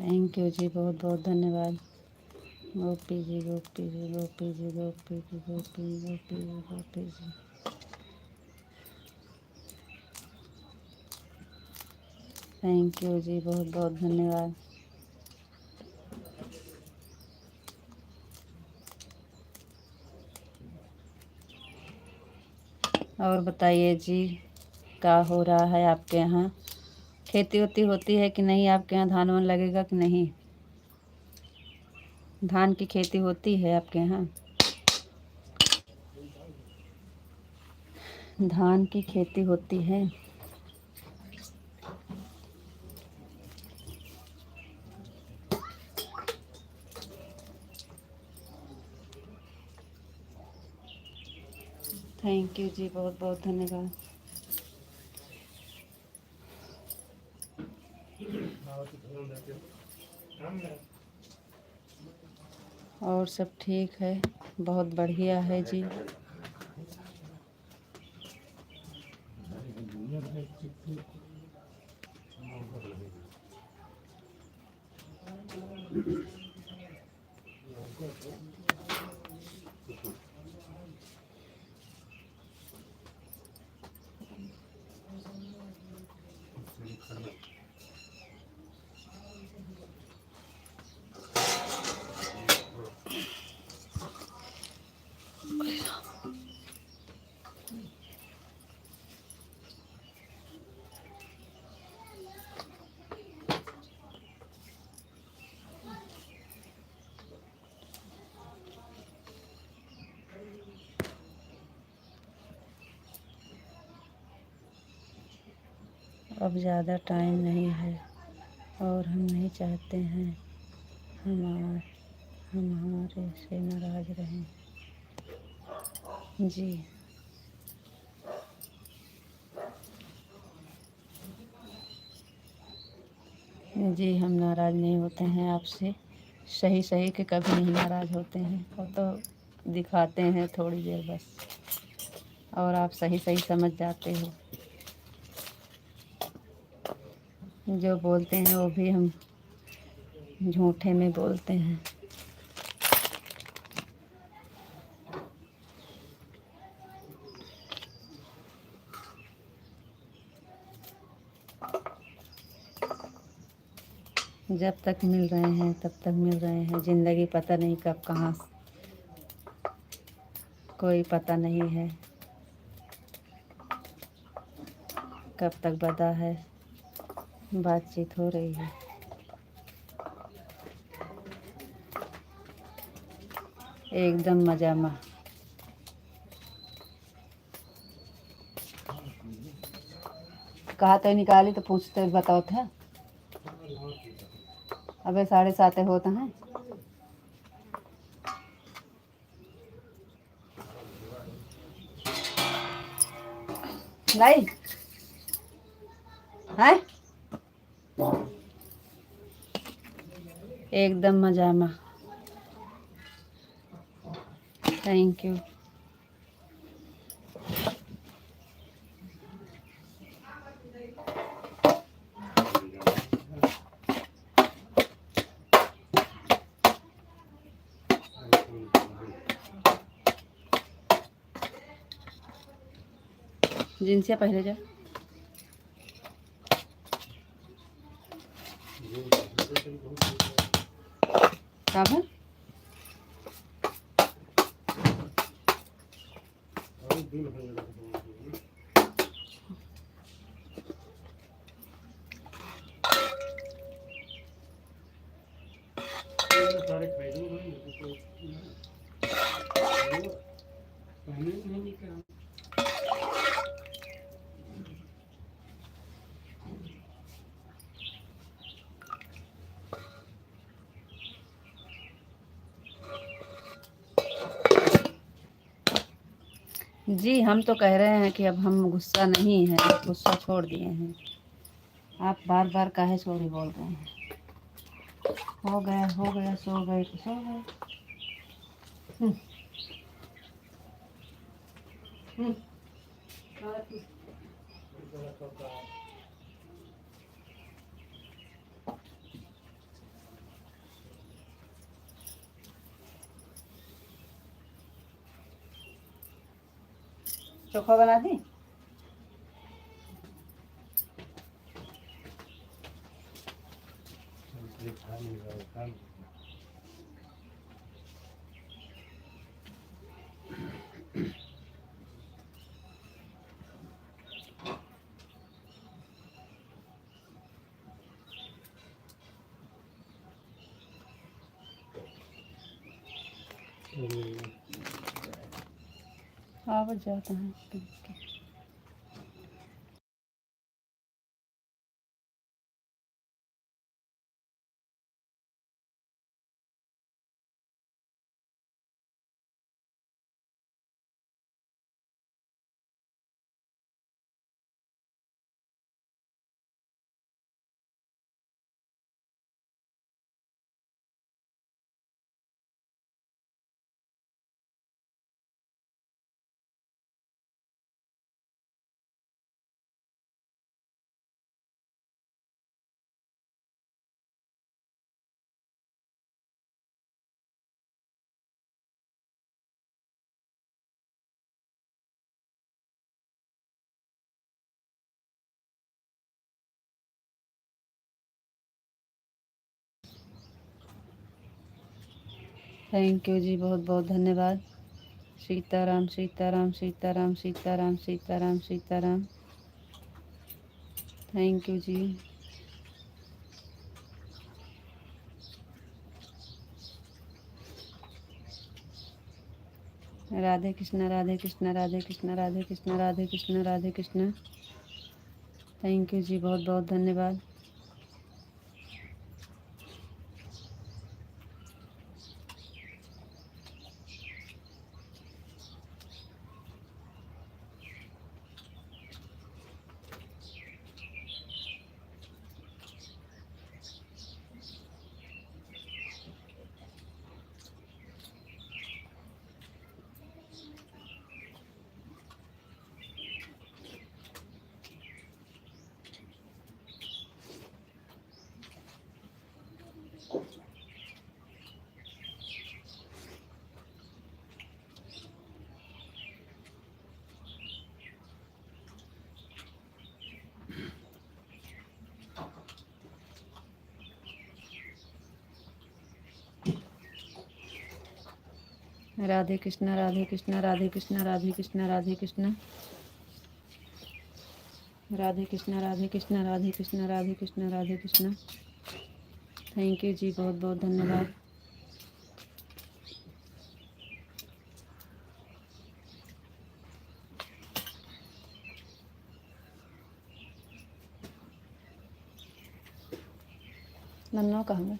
[SPEAKER 2] थैंक यू जी, बहुत बहुत धन्यवाद। गोपी जी गोपी जी गोपी जी गोपी जी गोपी गोपी जी गोपी जी। थैंक यू जी, बहुत बहुत धन्यवाद। और बताइए जी, क्या हो रहा है आपके यहाँ? खेती होती होती है कि नहीं आपके यहाँ? धान वान लगेगा कि नहीं? धान की खेती होती है आपके यहाँ? धान की खेती होती है? थैंक यू जी, बहुत बहुत धन्यवाद। और सब ठीक है, बहुत बढ़िया है जी। अब ज़्यादा टाइम नहीं है और हम नहीं चाहते हैं हमारे से नाराज़ रहें। जी जी, हम नाराज़ नहीं होते हैं आपसे। सही सही के कभी नहीं नाराज़ होते हैं, वो तो दिखाते हैं थोड़ी देर बस, और आप सही सही समझ जाते हो। जो बोलते हैं वो भी हम झूठे में बोलते हैं। जब तक मिल रहे हैं तब तक मिल रहे हैं। ज़िंदगी पता नहीं कब कहाँ, कोई पता नहीं है कब तक बदा है। बातचीत हो रही है। एकदम मजा में। कहा तो निकाली तो पूछते बताओ थे। अबे 7:30 होता है। लाई है एकदम मजा में। Thank you. जिनसे पहले जा काबर
[SPEAKER 3] सारे खाई दूंगा पहले नहीं क्या।
[SPEAKER 2] जी हम तो कह रहे हैं कि अब हम गुस्सा नहीं है, गुस्सा छोड़ दिए हैं। आप बार बार काहे सॉरी बोल रहे हैं? हो गया, सो गए तो सो गए। हम्म, हम्म, चोखा बना दी?
[SPEAKER 3] खा नहीं रहा है, खा नहीं।
[SPEAKER 2] हाँ बस जाता है। थैंक यू जी, बहुत बहुत धन्यवाद। सीताराम सीताराम सीताराम सीताराम सीताराम सीताराम। थैंक यू जी। राधे कृष्णा राधे कृष्णा राधे कृष्णा राधे कृष्णा राधे कृष्णा राधे कृष्णा। थैंक यू जी, बहुत बहुत धन्यवाद। राधे कृष्णा राधे कृष्णा राधे कृष्णा राधे कृष्णा राधे कृष्णा राधे कृष्णा राधे कृष्णा राधे कृष्णा राधे कृष्णा राधे कृष्णा। थैंक यू जी, बहुत बहुत धन्यवाद। नन्ना कहाँ गए?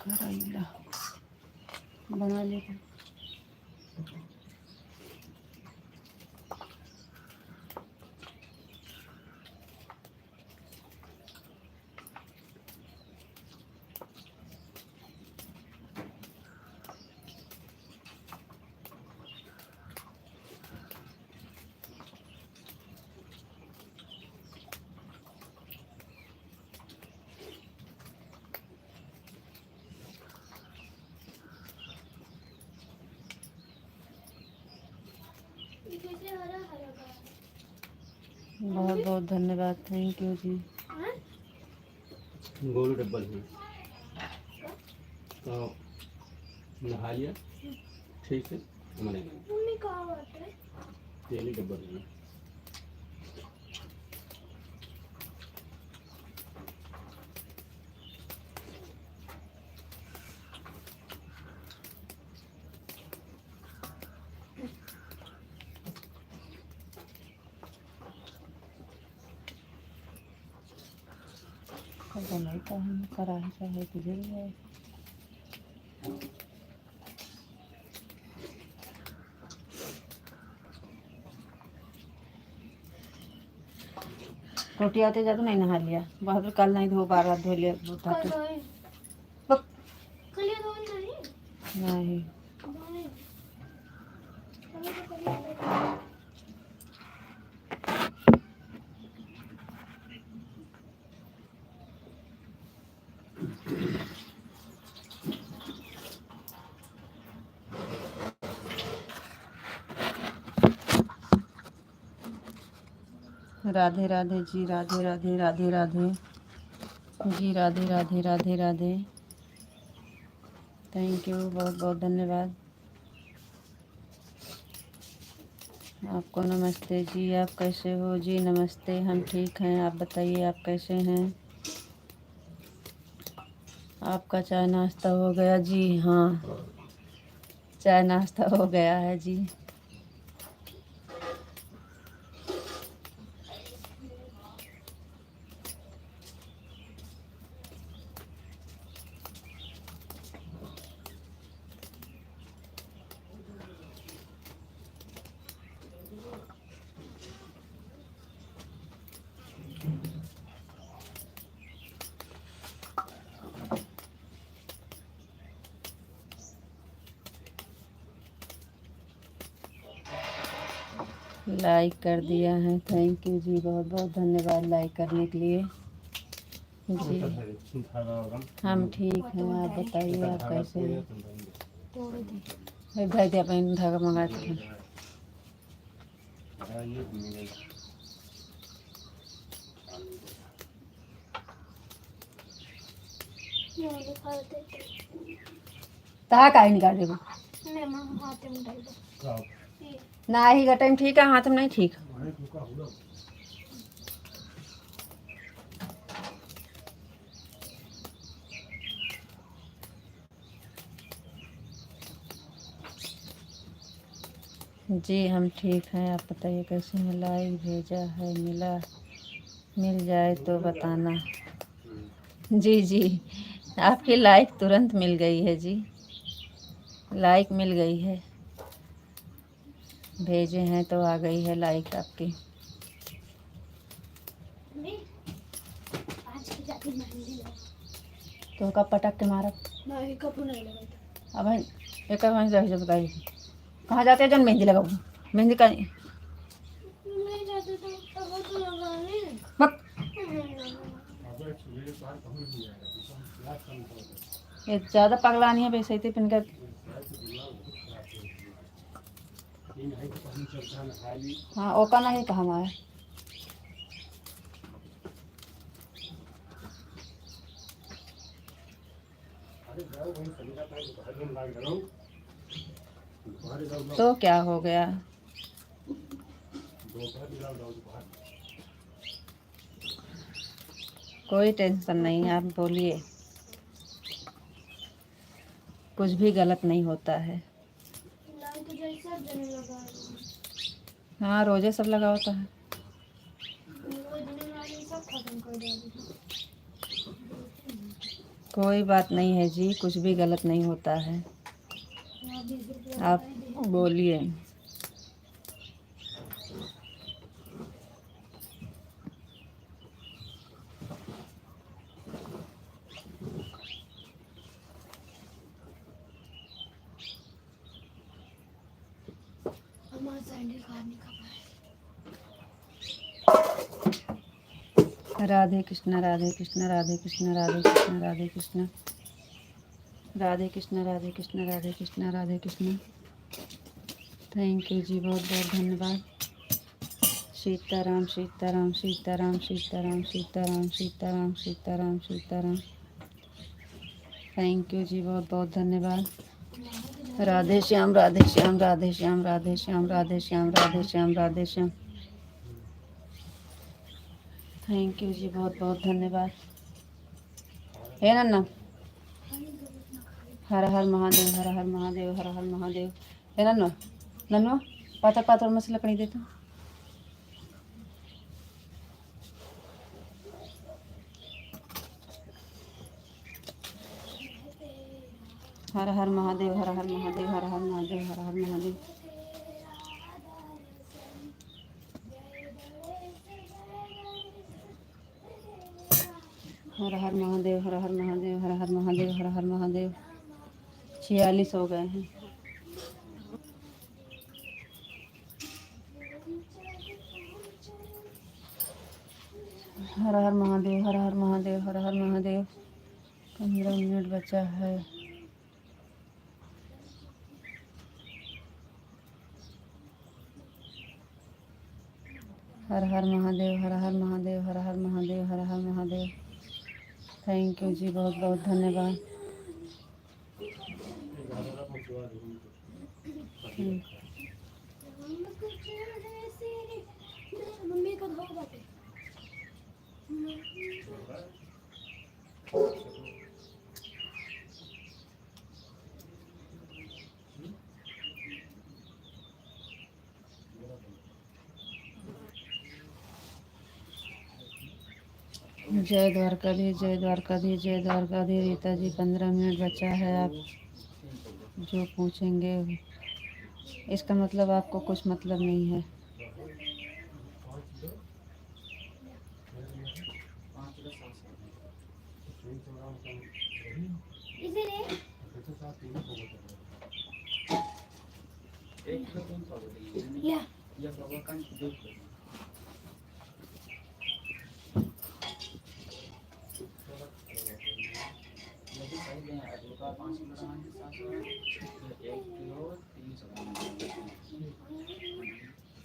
[SPEAKER 2] करेला बना लेते। बहुत बहुत धन्यवाद, थैंक यू जी।
[SPEAKER 3] गोलू डब्बा है तो नहा लिया ठीक है हमारे तेली डब्बा है।
[SPEAKER 2] बनाता हूँ कराही चाहे तुझे है। रोटी आते जाते नहीं नहा लिया, बहादुर कल नहीं धो, बार बार धो लिया उठा के। बक। नहीं राधे राधे जी, राधे राधे, राधे राधे जी, राधे राधे, राधे राधे, थैंक यू, बहुत बहुत धन्यवाद। आपको नमस्ते जी, आप कैसे हो जी? नमस्ते, हम ठीक हैं, आप बताइए आप कैसे हैं? आपका चाय नाश्ता हो गया जी? हाँ, चाय नाश्ता हो गया है जी। लाइक कर दिया है, थैंक यू जी, बहुत बहुत धन्यवाद लाइक करने के लिए जी। हम ठीक हैं, आप बताइए आप कैसे हैं? भाई दे अपने धागा मंगा के कहाँ निकाल देगा ना ही का टाइम ठीक है, हाथ में नहीं ठीक। जी हम ठीक हैं, आप बताइए कैसे हैं? लाइक भेजा है, मिल जाए तो बताना। जी जी, आपकी लाइक तुरंत मिल गई है जी, लाइक मिल गई है, भेजे हैं तो आ गई है लाइक आपकी। तो कब पटक के मारा अब एक बताइए कहाँ जाते हैं? जन मेहंदी लगाओ, मेहंदी का ये ज़्यादा पगलानी है वैसे ही पिन कर। हाँ ओका नहीं कहा हमारा तो क्या हो गया? कोई टेंशन नहीं है, आप बोलिए, कुछ भी गलत नहीं होता है। हाँ रोजे सब लगा होता है। कोई बात नहीं है जी, कुछ भी गलत नहीं होता है, आप बोलिए। राधे कृष्ण, राधे कृष्ण, राधे कृष्ण, राधे कृष्ण, राधे कृष्ण, राधे कृष्ण, राधे कृष्ण, राधे कृष्ण, राधे कृष्ण, थैंक यू जी, बहुत बहुत धन्यवाद। सीताराम सीताराम सीताराम सीताराम सीताराम सीताराम सीताराम सीताराम। थैंक यू जी, बहुत बहुत धन्यवाद। राधे श्याम राधे श्याम राधे श्याम राधे श्याम राधे श्याम राधे श्याम राधे श्याम। थैंक यू जी, बहुत बहुत धन्यवाद। है नन्ना, हर हर महादेव हर हर महादेव हर हर महादेव। है नन्नो, नन्नो पातर पातर मछली लकड़ी देता। हर हर महादेव हर हर महादेव हर हर महादेव हर हर महादेव। हर हर महादेव हर हर महादेव हर हर महादेव हर हर महादेव। 46 हो गए हैं। हर हर महादेव हर हर महादेव हर हर महादेव। 15 मिनट बचा है। हर हर महादेव हर हर महादेव हर हर महादेव हर हर महादेव। थैंक यू जी, बहुत बहुत धन्यवाद। जय द्वारकाधीश जय द्वारकाधीश जय द्वारकाधीश। रीता जी 15 मिनट बचा है। आप जो पूछेंगे इसका मतलब आपको कुछ मतलब नहीं है।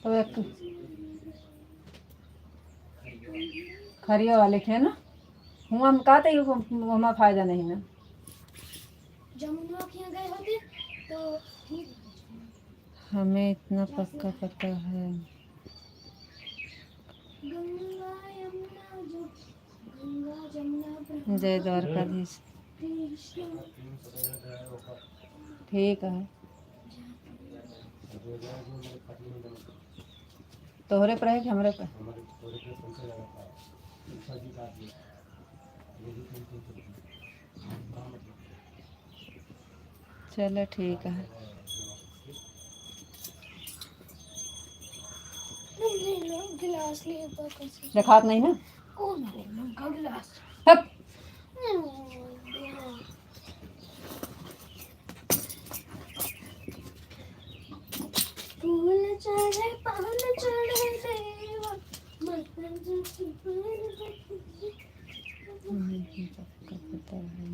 [SPEAKER 2] तो एक खरिया वाले थे ना, हुआ हम कहते हमारा फायदा नहीं ना।
[SPEAKER 4] गए होते तो
[SPEAKER 2] हमें इतना पक्का पता है।
[SPEAKER 4] गंगा जमुना
[SPEAKER 2] जय द्वारकाधीश। ठीक है, तोहरे पर है कि हमरे पर? चलो ठीक है।
[SPEAKER 4] गिलास ले कैसे
[SPEAKER 2] दिखात नहीं ना।
[SPEAKER 4] कौन है का गिलास?
[SPEAKER 2] हट।
[SPEAKER 4] फूल चढ़े पान चढ़े देवा
[SPEAKER 2] हमें पक्का पता है।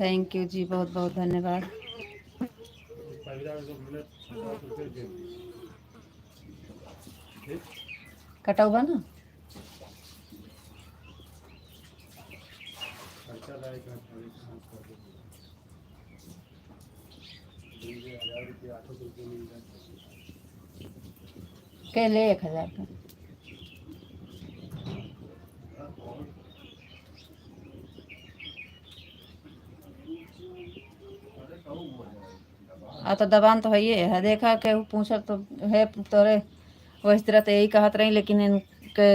[SPEAKER 2] थैंक यू जी, बहुत बहुत धन्यवाद। कटा हुआ ना। के ले 1000 का। तो दबान तो है ये है, देखा के पूछा तो है तोरे वही तरह तो यही कहत रही, लेकिन इनके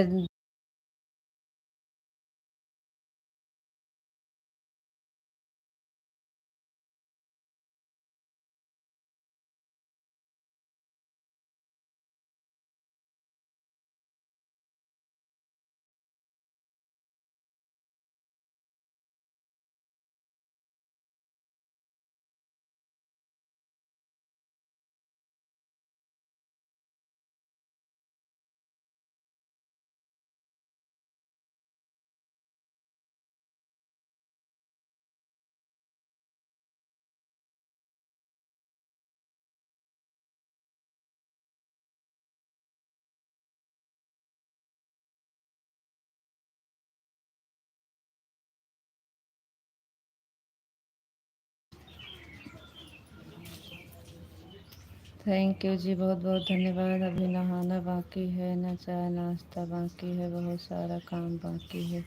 [SPEAKER 1] थैंक यू जी, बहुत बहुत धन्यवाद। अभी नहाना बाकी है, ना चाय नाश्ता बाकी है, बहुत सारा काम बाकी है।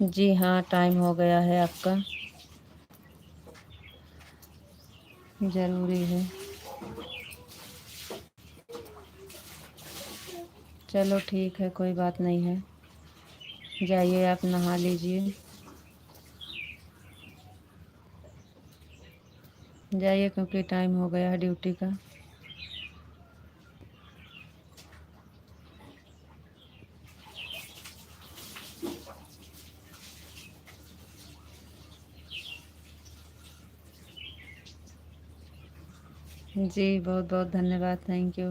[SPEAKER 1] जी हाँ, टाइम हो गया है आपका, ज़रूरी है। चलो ठीक है, कोई बात नहीं है, जाइए आप नहा लीजिए, जाइए क्योंकि टाइम हो गया है ड्यूटी का। जी बहुत बहुत धन्यवाद, थैंक यू।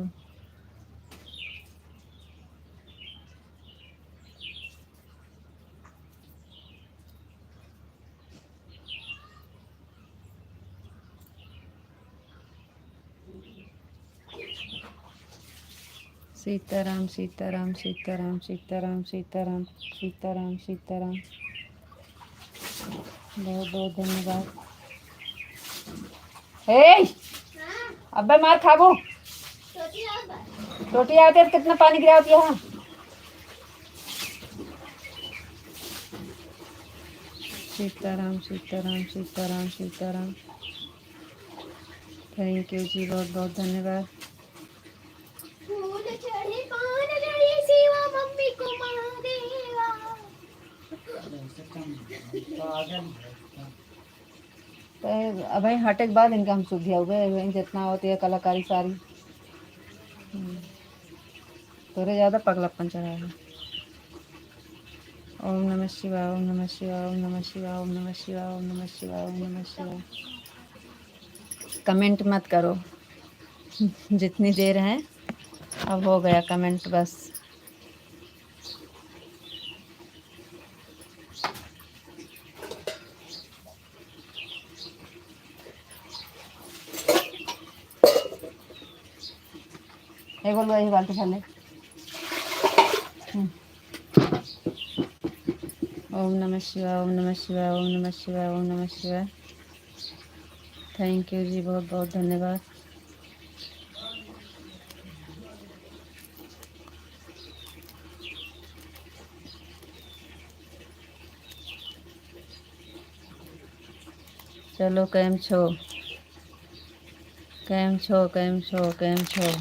[SPEAKER 1] सीताराम सीताराम सीताराम सीताराम सीताराम सीताराम सीताराम, बहुत बहुत धन्यवाद। हे अब्बे मार खाबो, टोटी आते तो कितना पानी गिरा यहाँ। सीताराम सीताराम सीताराम सीताराम, थैंक यू जी, बहुत बहुत धन्यवाद।
[SPEAKER 4] फूल चढ़े पान चढ़े सेवा मम्मी को महादेवा।
[SPEAKER 1] तो अब हटे के बाद इनका हम सुधिया हुए जितना होती है कलाकारी सारी, थोड़े ज़्यादा पगलापन चढ़ा है। ओम नमः शिवाय, ओम नमः शिवाय, ओम नमः शिवाय, ओम नमः शिवाय, ओम नमः शिवाय, ओम नमः शिवाय। कमेंट मत करो जितनी देर है, अब हो गया कमेंट बस। बोलो यही बाल्टी खा ले। ओम नमः शिवाय, ओम नमः शिवाय, ओम नमः शिवाय, ओम नमः शिवाय, थैंक यू जी, बहुत बहुत धन्यवाद। चलो केम छो, केम छो, केम छो, केम छो।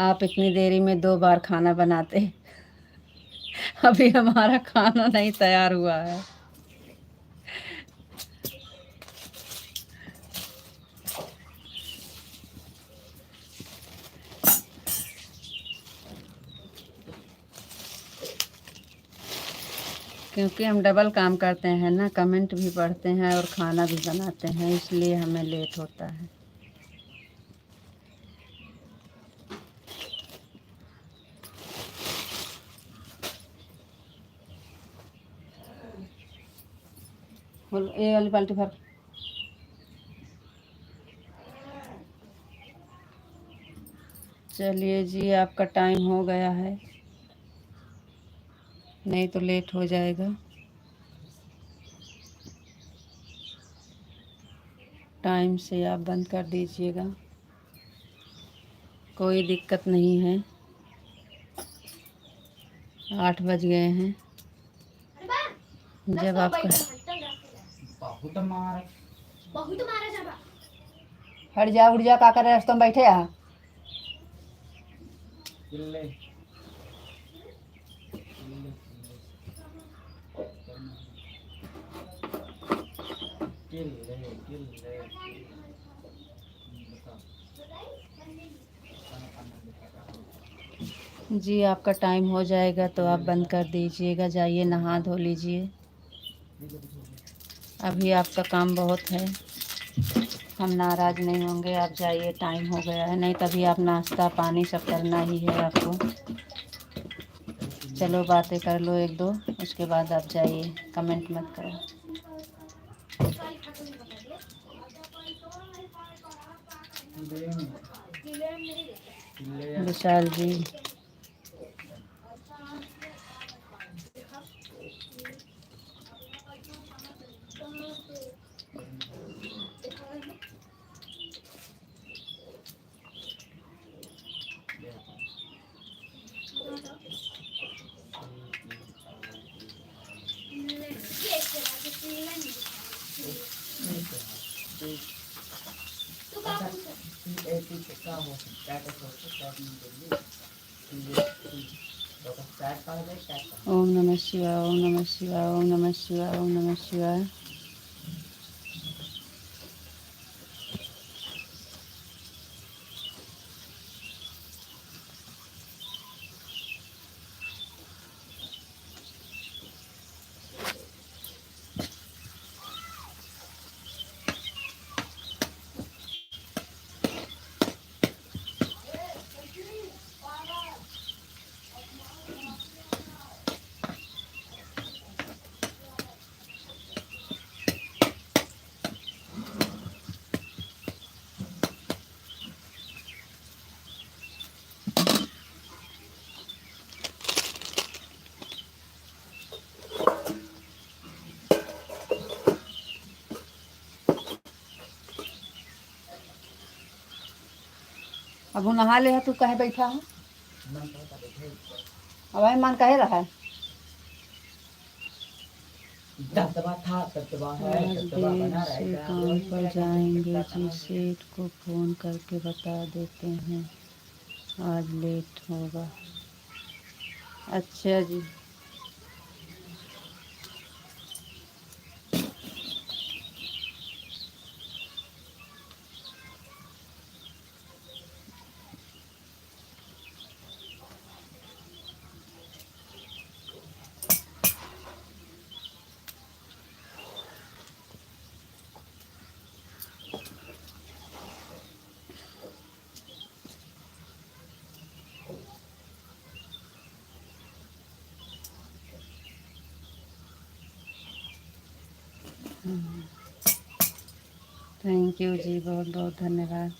[SPEAKER 1] आप इतनी देरी में 2 बार खाना बनाते, अभी हमारा खाना नहीं तैयार हुआ है। क्योंकि हम डबल काम करते हैं ना, कमेंट भी पढ़ते हैं और खाना भी बनाते हैं, इसलिए हमें लेट होता है। बोलो ये वाली बाल्टी भर। चलिए जी, आपका टाइम हो गया है, नहीं तो लेट हो जाएगा। टाइम से आप बंद कर दीजिएगा, कोई दिक्कत नहीं है। 8 बज गए हैं। जब आपका
[SPEAKER 4] बहुत मारा जबा।
[SPEAKER 1] हट जा उठ जा, का कर रहे तुम बैठे यहाँ। जी आपका टाइम हो जाएगा तो आप बंद कर दीजिएगा, जाइए नहा धो लीजिए, अभी आपका काम बहुत है, हम नाराज़ नहीं होंगे। आप जाइए, टाइम हो गया है, नहीं तभी आप नाश्ता पानी सब करना ही है आपको। चलो बातें कर लो 1-2, उसके बाद आप जाइए, कमेंट मत करो। विशाल जी
[SPEAKER 2] ओम नमः शिवाय, ओम नमः शिवाय, ओम नमः शिवाय, ओम नमः शिवाय। अब वो नहा ले है, तू कहे बैठा है? अब भाई मन कहे रहा है? आज देर से काम पर जाएंगे जी, सेठ को फ़ोन करके बता देते हैं आज लेट होगा। अच्छा जी। थैंक यू जी, बहुत बहुत धन्यवाद।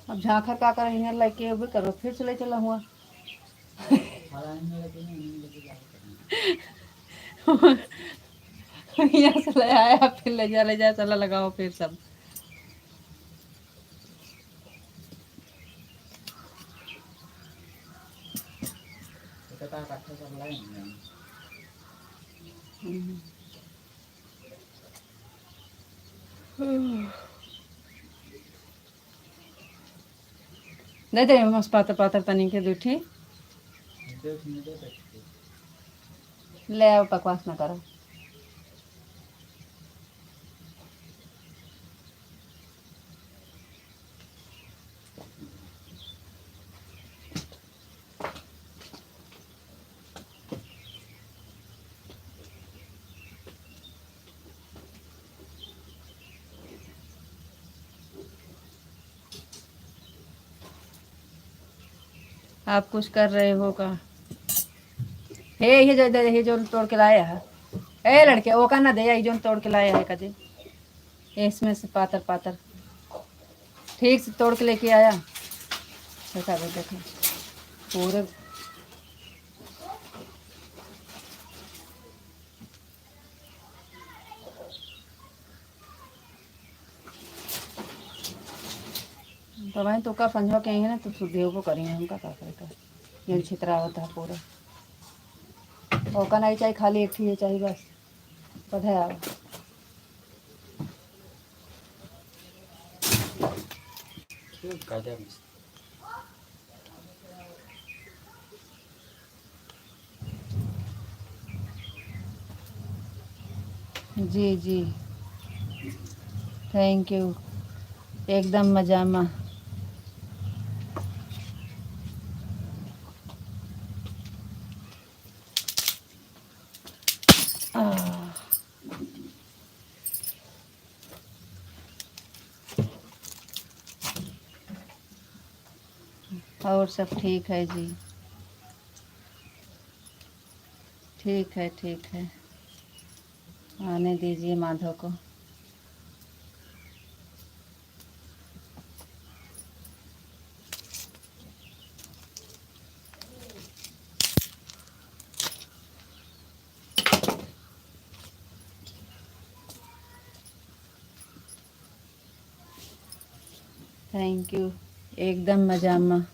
[SPEAKER 2] अब झांखर का कर इन्हें लेके भी करो, फिर चले चला हुआ। यहाँ से ले आया, फिर ले जा चला लगाओ फिर सब। दे दे मस्त पातर पातर तनी के दूठी ले आओ, बकवास ना करो। आप कुछ कर रहे हो का? हे ये जो तोड़ के लाया है, ए लड़के वो का ना दे, ये जो तोड़ के लाया है कदे, इसमें से पातर पातर ठीक से तोड़ के लेके आया। देखा देखो पूरे तो भाई तो का समझो के है ना, तो सुदेव को करेंगे हमका का करेगा, ये छितरा होता है पूरा। ओका नहीं चाहिए, खाली एक ही चाहिए बस, पता है। जी जी, थैंक यू, एकदम मजा में। और सब ठीक है जी, ठीक है ठीक है। आने दीजिए माधव को। थैंक यू, एकदम मजामा।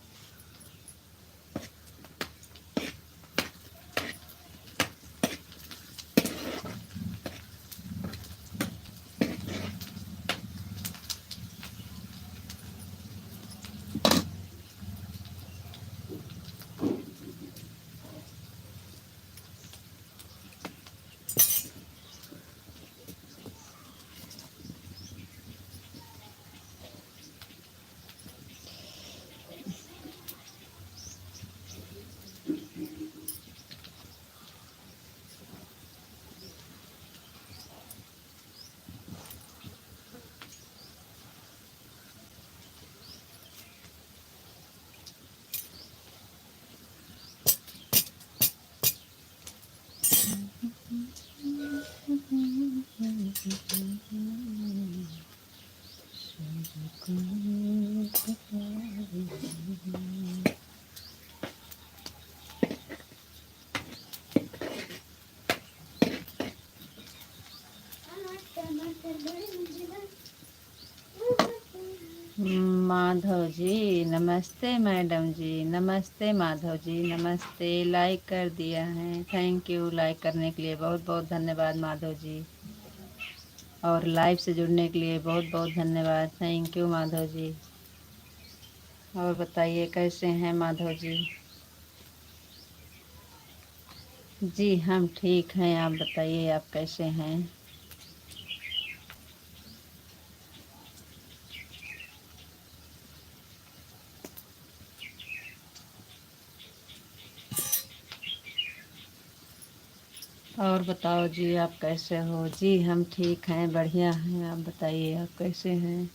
[SPEAKER 2] माधव जी नमस्ते, मैडम जी नमस्ते, माधव जी नमस्ते। लाइक कर दिया है, थैंक यू। लाइक करने के लिए बहुत बहुत धन्यवाद माधव जी, और लाइव से जुड़ने के लिए बहुत बहुत धन्यवाद, थैंक यू माधव जी। और बताइए कैसे हैं माधव जी? जी हम ठीक हैं, आप बताइए आप कैसे हैं? और बताओ जी आप कैसे हो? जी हम ठीक हैं, बढ़िया हैं, आप बताइए आप कैसे हैं?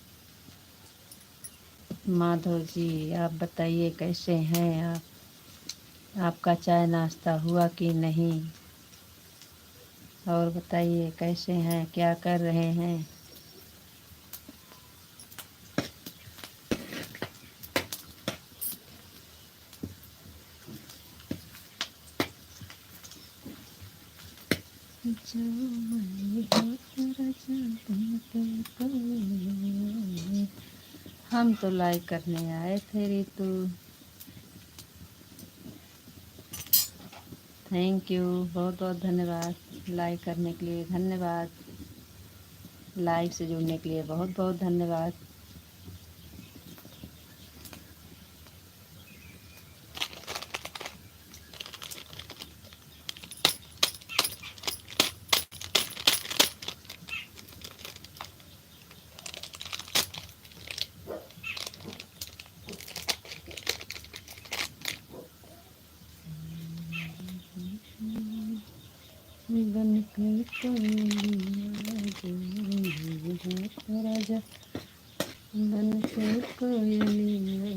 [SPEAKER 2] माधव जी आप बताइए कैसे हैं आप? आपका चाय नाश्ता हुआ कि नहीं? और बताइए कैसे हैं, क्या कर रहे हैं? हम तो लाइक करने आए थे रितु। थैंक यू, बहुत बहुत धन्यवाद। लाइक करने के लिए धन्यवाद, लाइव से जुड़ने के लिए बहुत बहुत धन्यवाद। बन के राजा बन के कोयलिया,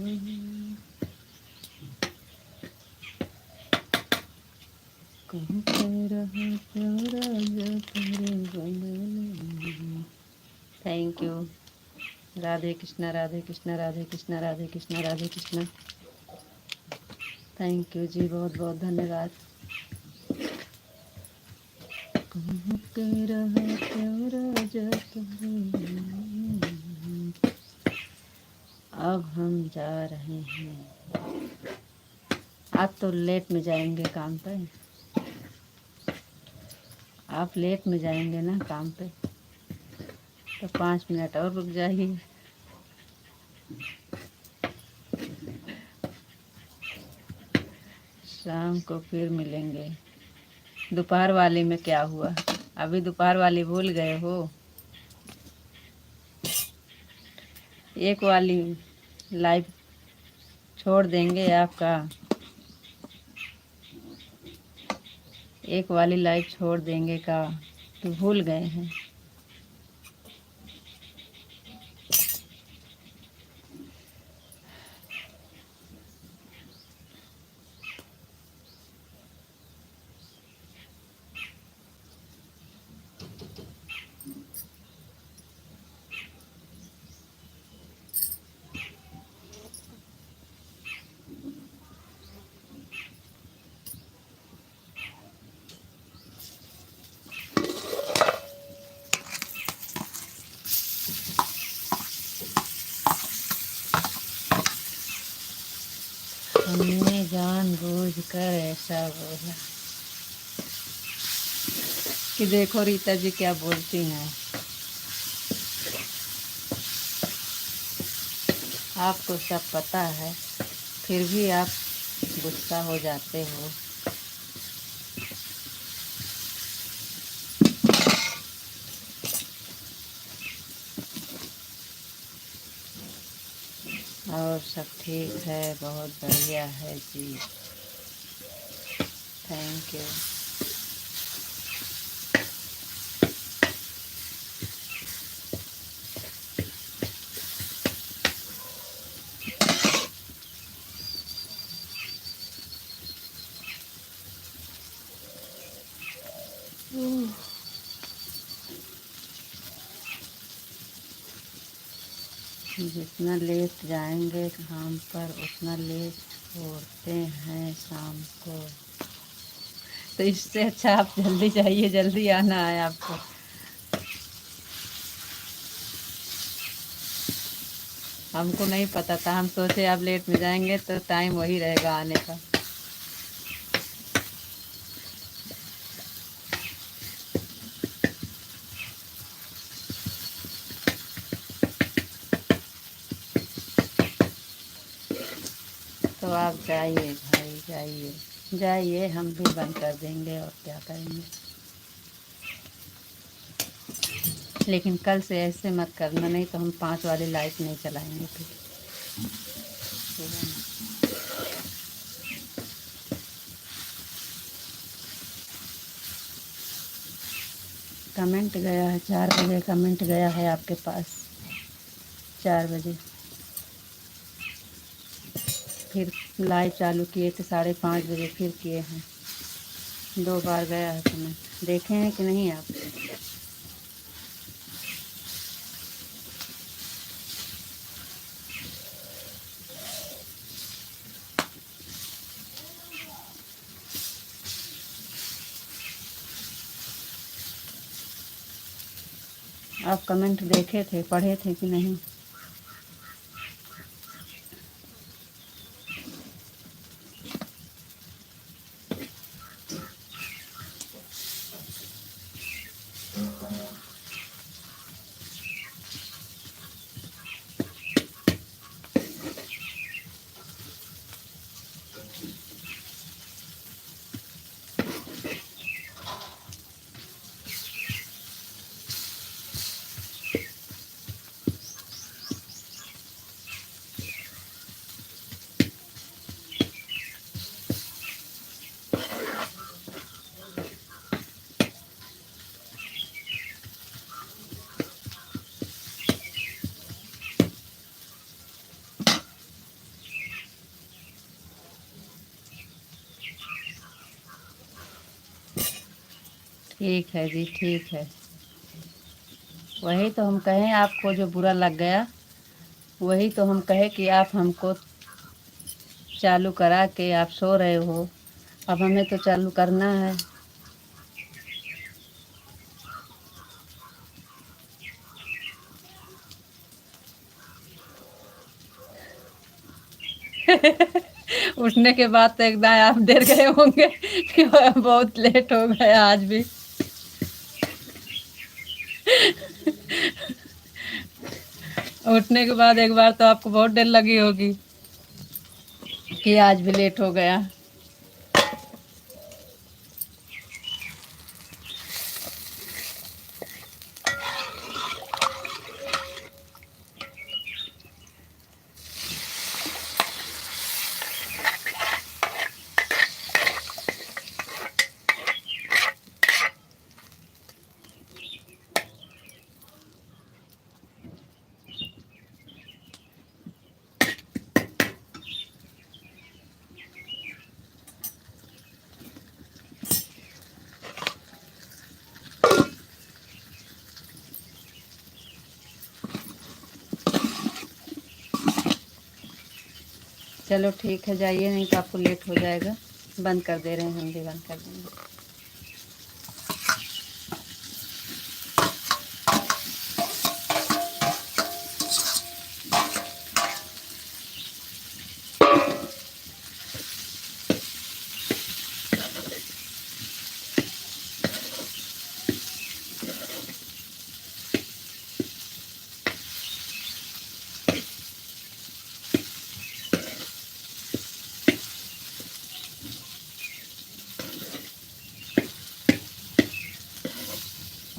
[SPEAKER 2] कहूँ पे रहा तो राजा तेरे बंगले। Thank you. Radhe Krishna Radhe Krishna Radhe Krishna Radhe Krishna Radhe Krishna. Thank you जी, बहुत बहुत धन्यवाद। कहूँ के रहा तो राजा तेरे। अब हम जा रहे हैं, आप तो लेट में जाएंगे काम पे, आप लेट में जाएंगे ना काम पे, तो 5 मिनट और रुक जाइए। शाम को फिर मिलेंगे। दोपहर वाली में क्या हुआ? अभी दोपहर वाली भूल गए हो? एक वाली लाइव छोड़ देंगे आपका, एक वाली लाइव छोड़ देंगे का, तो भूल गए हैं? हमने जानबूझकर ऐसा बोला कि देखो रीता जी क्या बोलती हैं। आपको सब पता है फिर भी आप गुस्सा हो जाते हो। और सब ठीक है, बहुत बढ़िया है जी, थैंक यू। जितना लेट जाएंगे काम पर उतना लेट छोड़ते हैं शाम को। तो इससे अच्छा आप जल्दी जाइए, जल्दी आना है आपको। हमको नहीं पता था, हम सोचे आप लेट में जाएंगे तो टाइम वही रहेगा आने का। तो आप जाइए भाई, जाइए जाइए, हम भी बंद कर देंगे और क्या करेंगे। लेकिन कल से ऐसे मत करना, नहीं तो हम 5 वाली लाइट नहीं चलाएंगे फिर। कमेंट गया है 4 बजे, कमेंट गया है आपके पास 4 बजे। फिर लाइव चालू किए थे 5:30 बजे, फिर किए हैं 2 बार गया है कमेंट। देखे हैं कि नहीं आप? आप कमेंट देखे थे, पढ़े थे कि नहीं? ठीक है जी, ठीक है। वही तो हम कहें, आपको जो बुरा लग गया वही तो हम कहे कि आप हमको चालू करा के आप सो रहे हो। अब हमें तो चालू करना है। उठने के बाद तो एकदम आप डर गए होंगे कि बहुत लेट हो गया आज भी। उठने के बाद एक बार तो आपको बहुत डर लगी होगी कि आज भी लेट हो गया। चलो ठीक है, जाइए, नहीं तो आपको लेट हो जाएगा। बंद कर दे रहे हैं, हम भी बंद कर देंगे।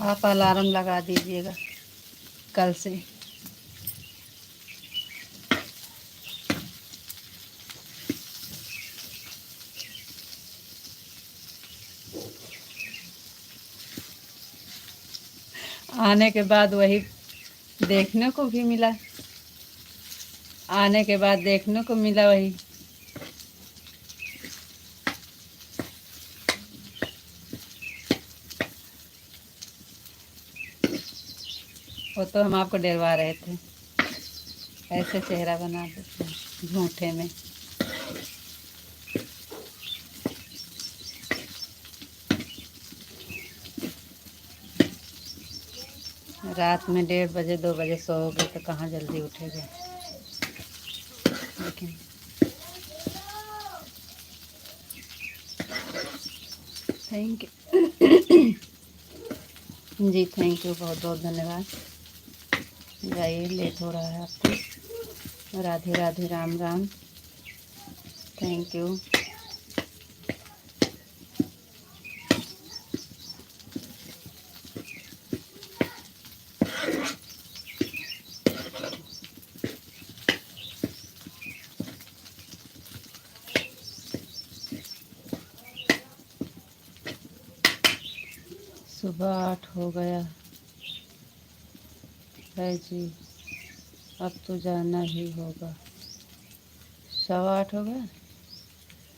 [SPEAKER 2] आप अलार्म लगा दीजिएगा कल से। आने के बाद वही देखने को भी मिला, आने के बाद देखने को मिला वही। वो तो हम आपको डरवा रहे थे, ऐसे चेहरा बना देते हैं झूठे में। रात में 1:30 बजे 2 बजे सोओगे तो कहाँ जल्दी उठेगे। लेकिन thank you ji, thank you, बहुत बहुत धन्यवाद। जाइए, लेट हो रहा है आपको। Radhe Radhe, Ram Ram, thank you. सुबह 8 हो गया है जी, अब तो जाना ही होगा। 8:15 हो गया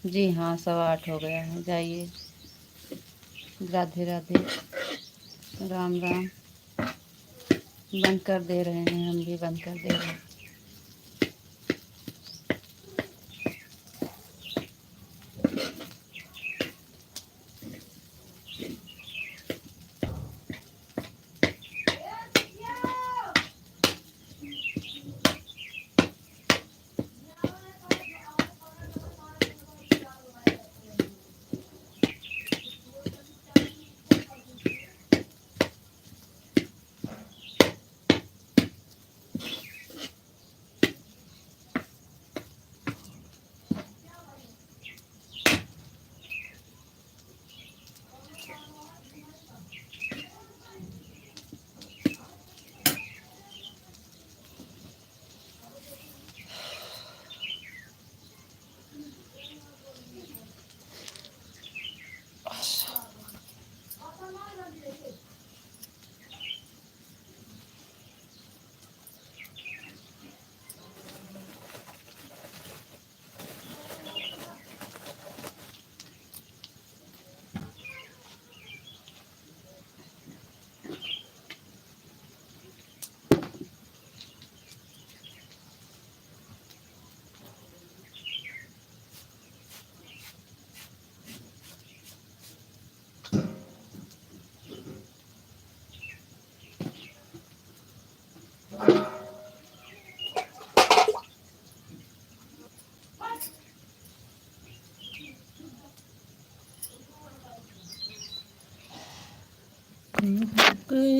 [SPEAKER 2] जी, हाँ 8:15 हो गया है। जाइए, राधे राधे, राम राम। बंद कर दे रहे हैं, हम भी बंद कर दे रहे हैं।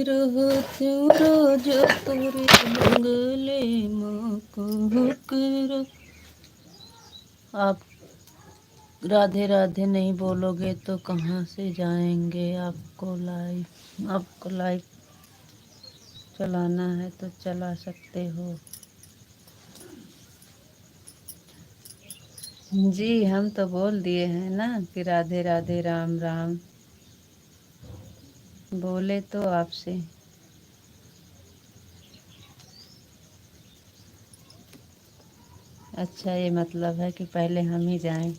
[SPEAKER 2] रहो रोज तोरे मंगले मकर। आप राधे राधे नहीं बोलोगे तो कहाँ से जाएंगे। आपको लाइव चलाना है तो चला सकते हो जी। हम तो बोल दिए हैं ना कि राधे राधे, राम राम, बोले तो आपसे। अच्छा, ये मतलब है कि पहले हम ही जाएं।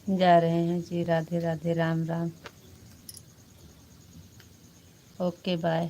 [SPEAKER 2] जा रहे हैं जी, राधे राधे, राम राम, ओके बाय।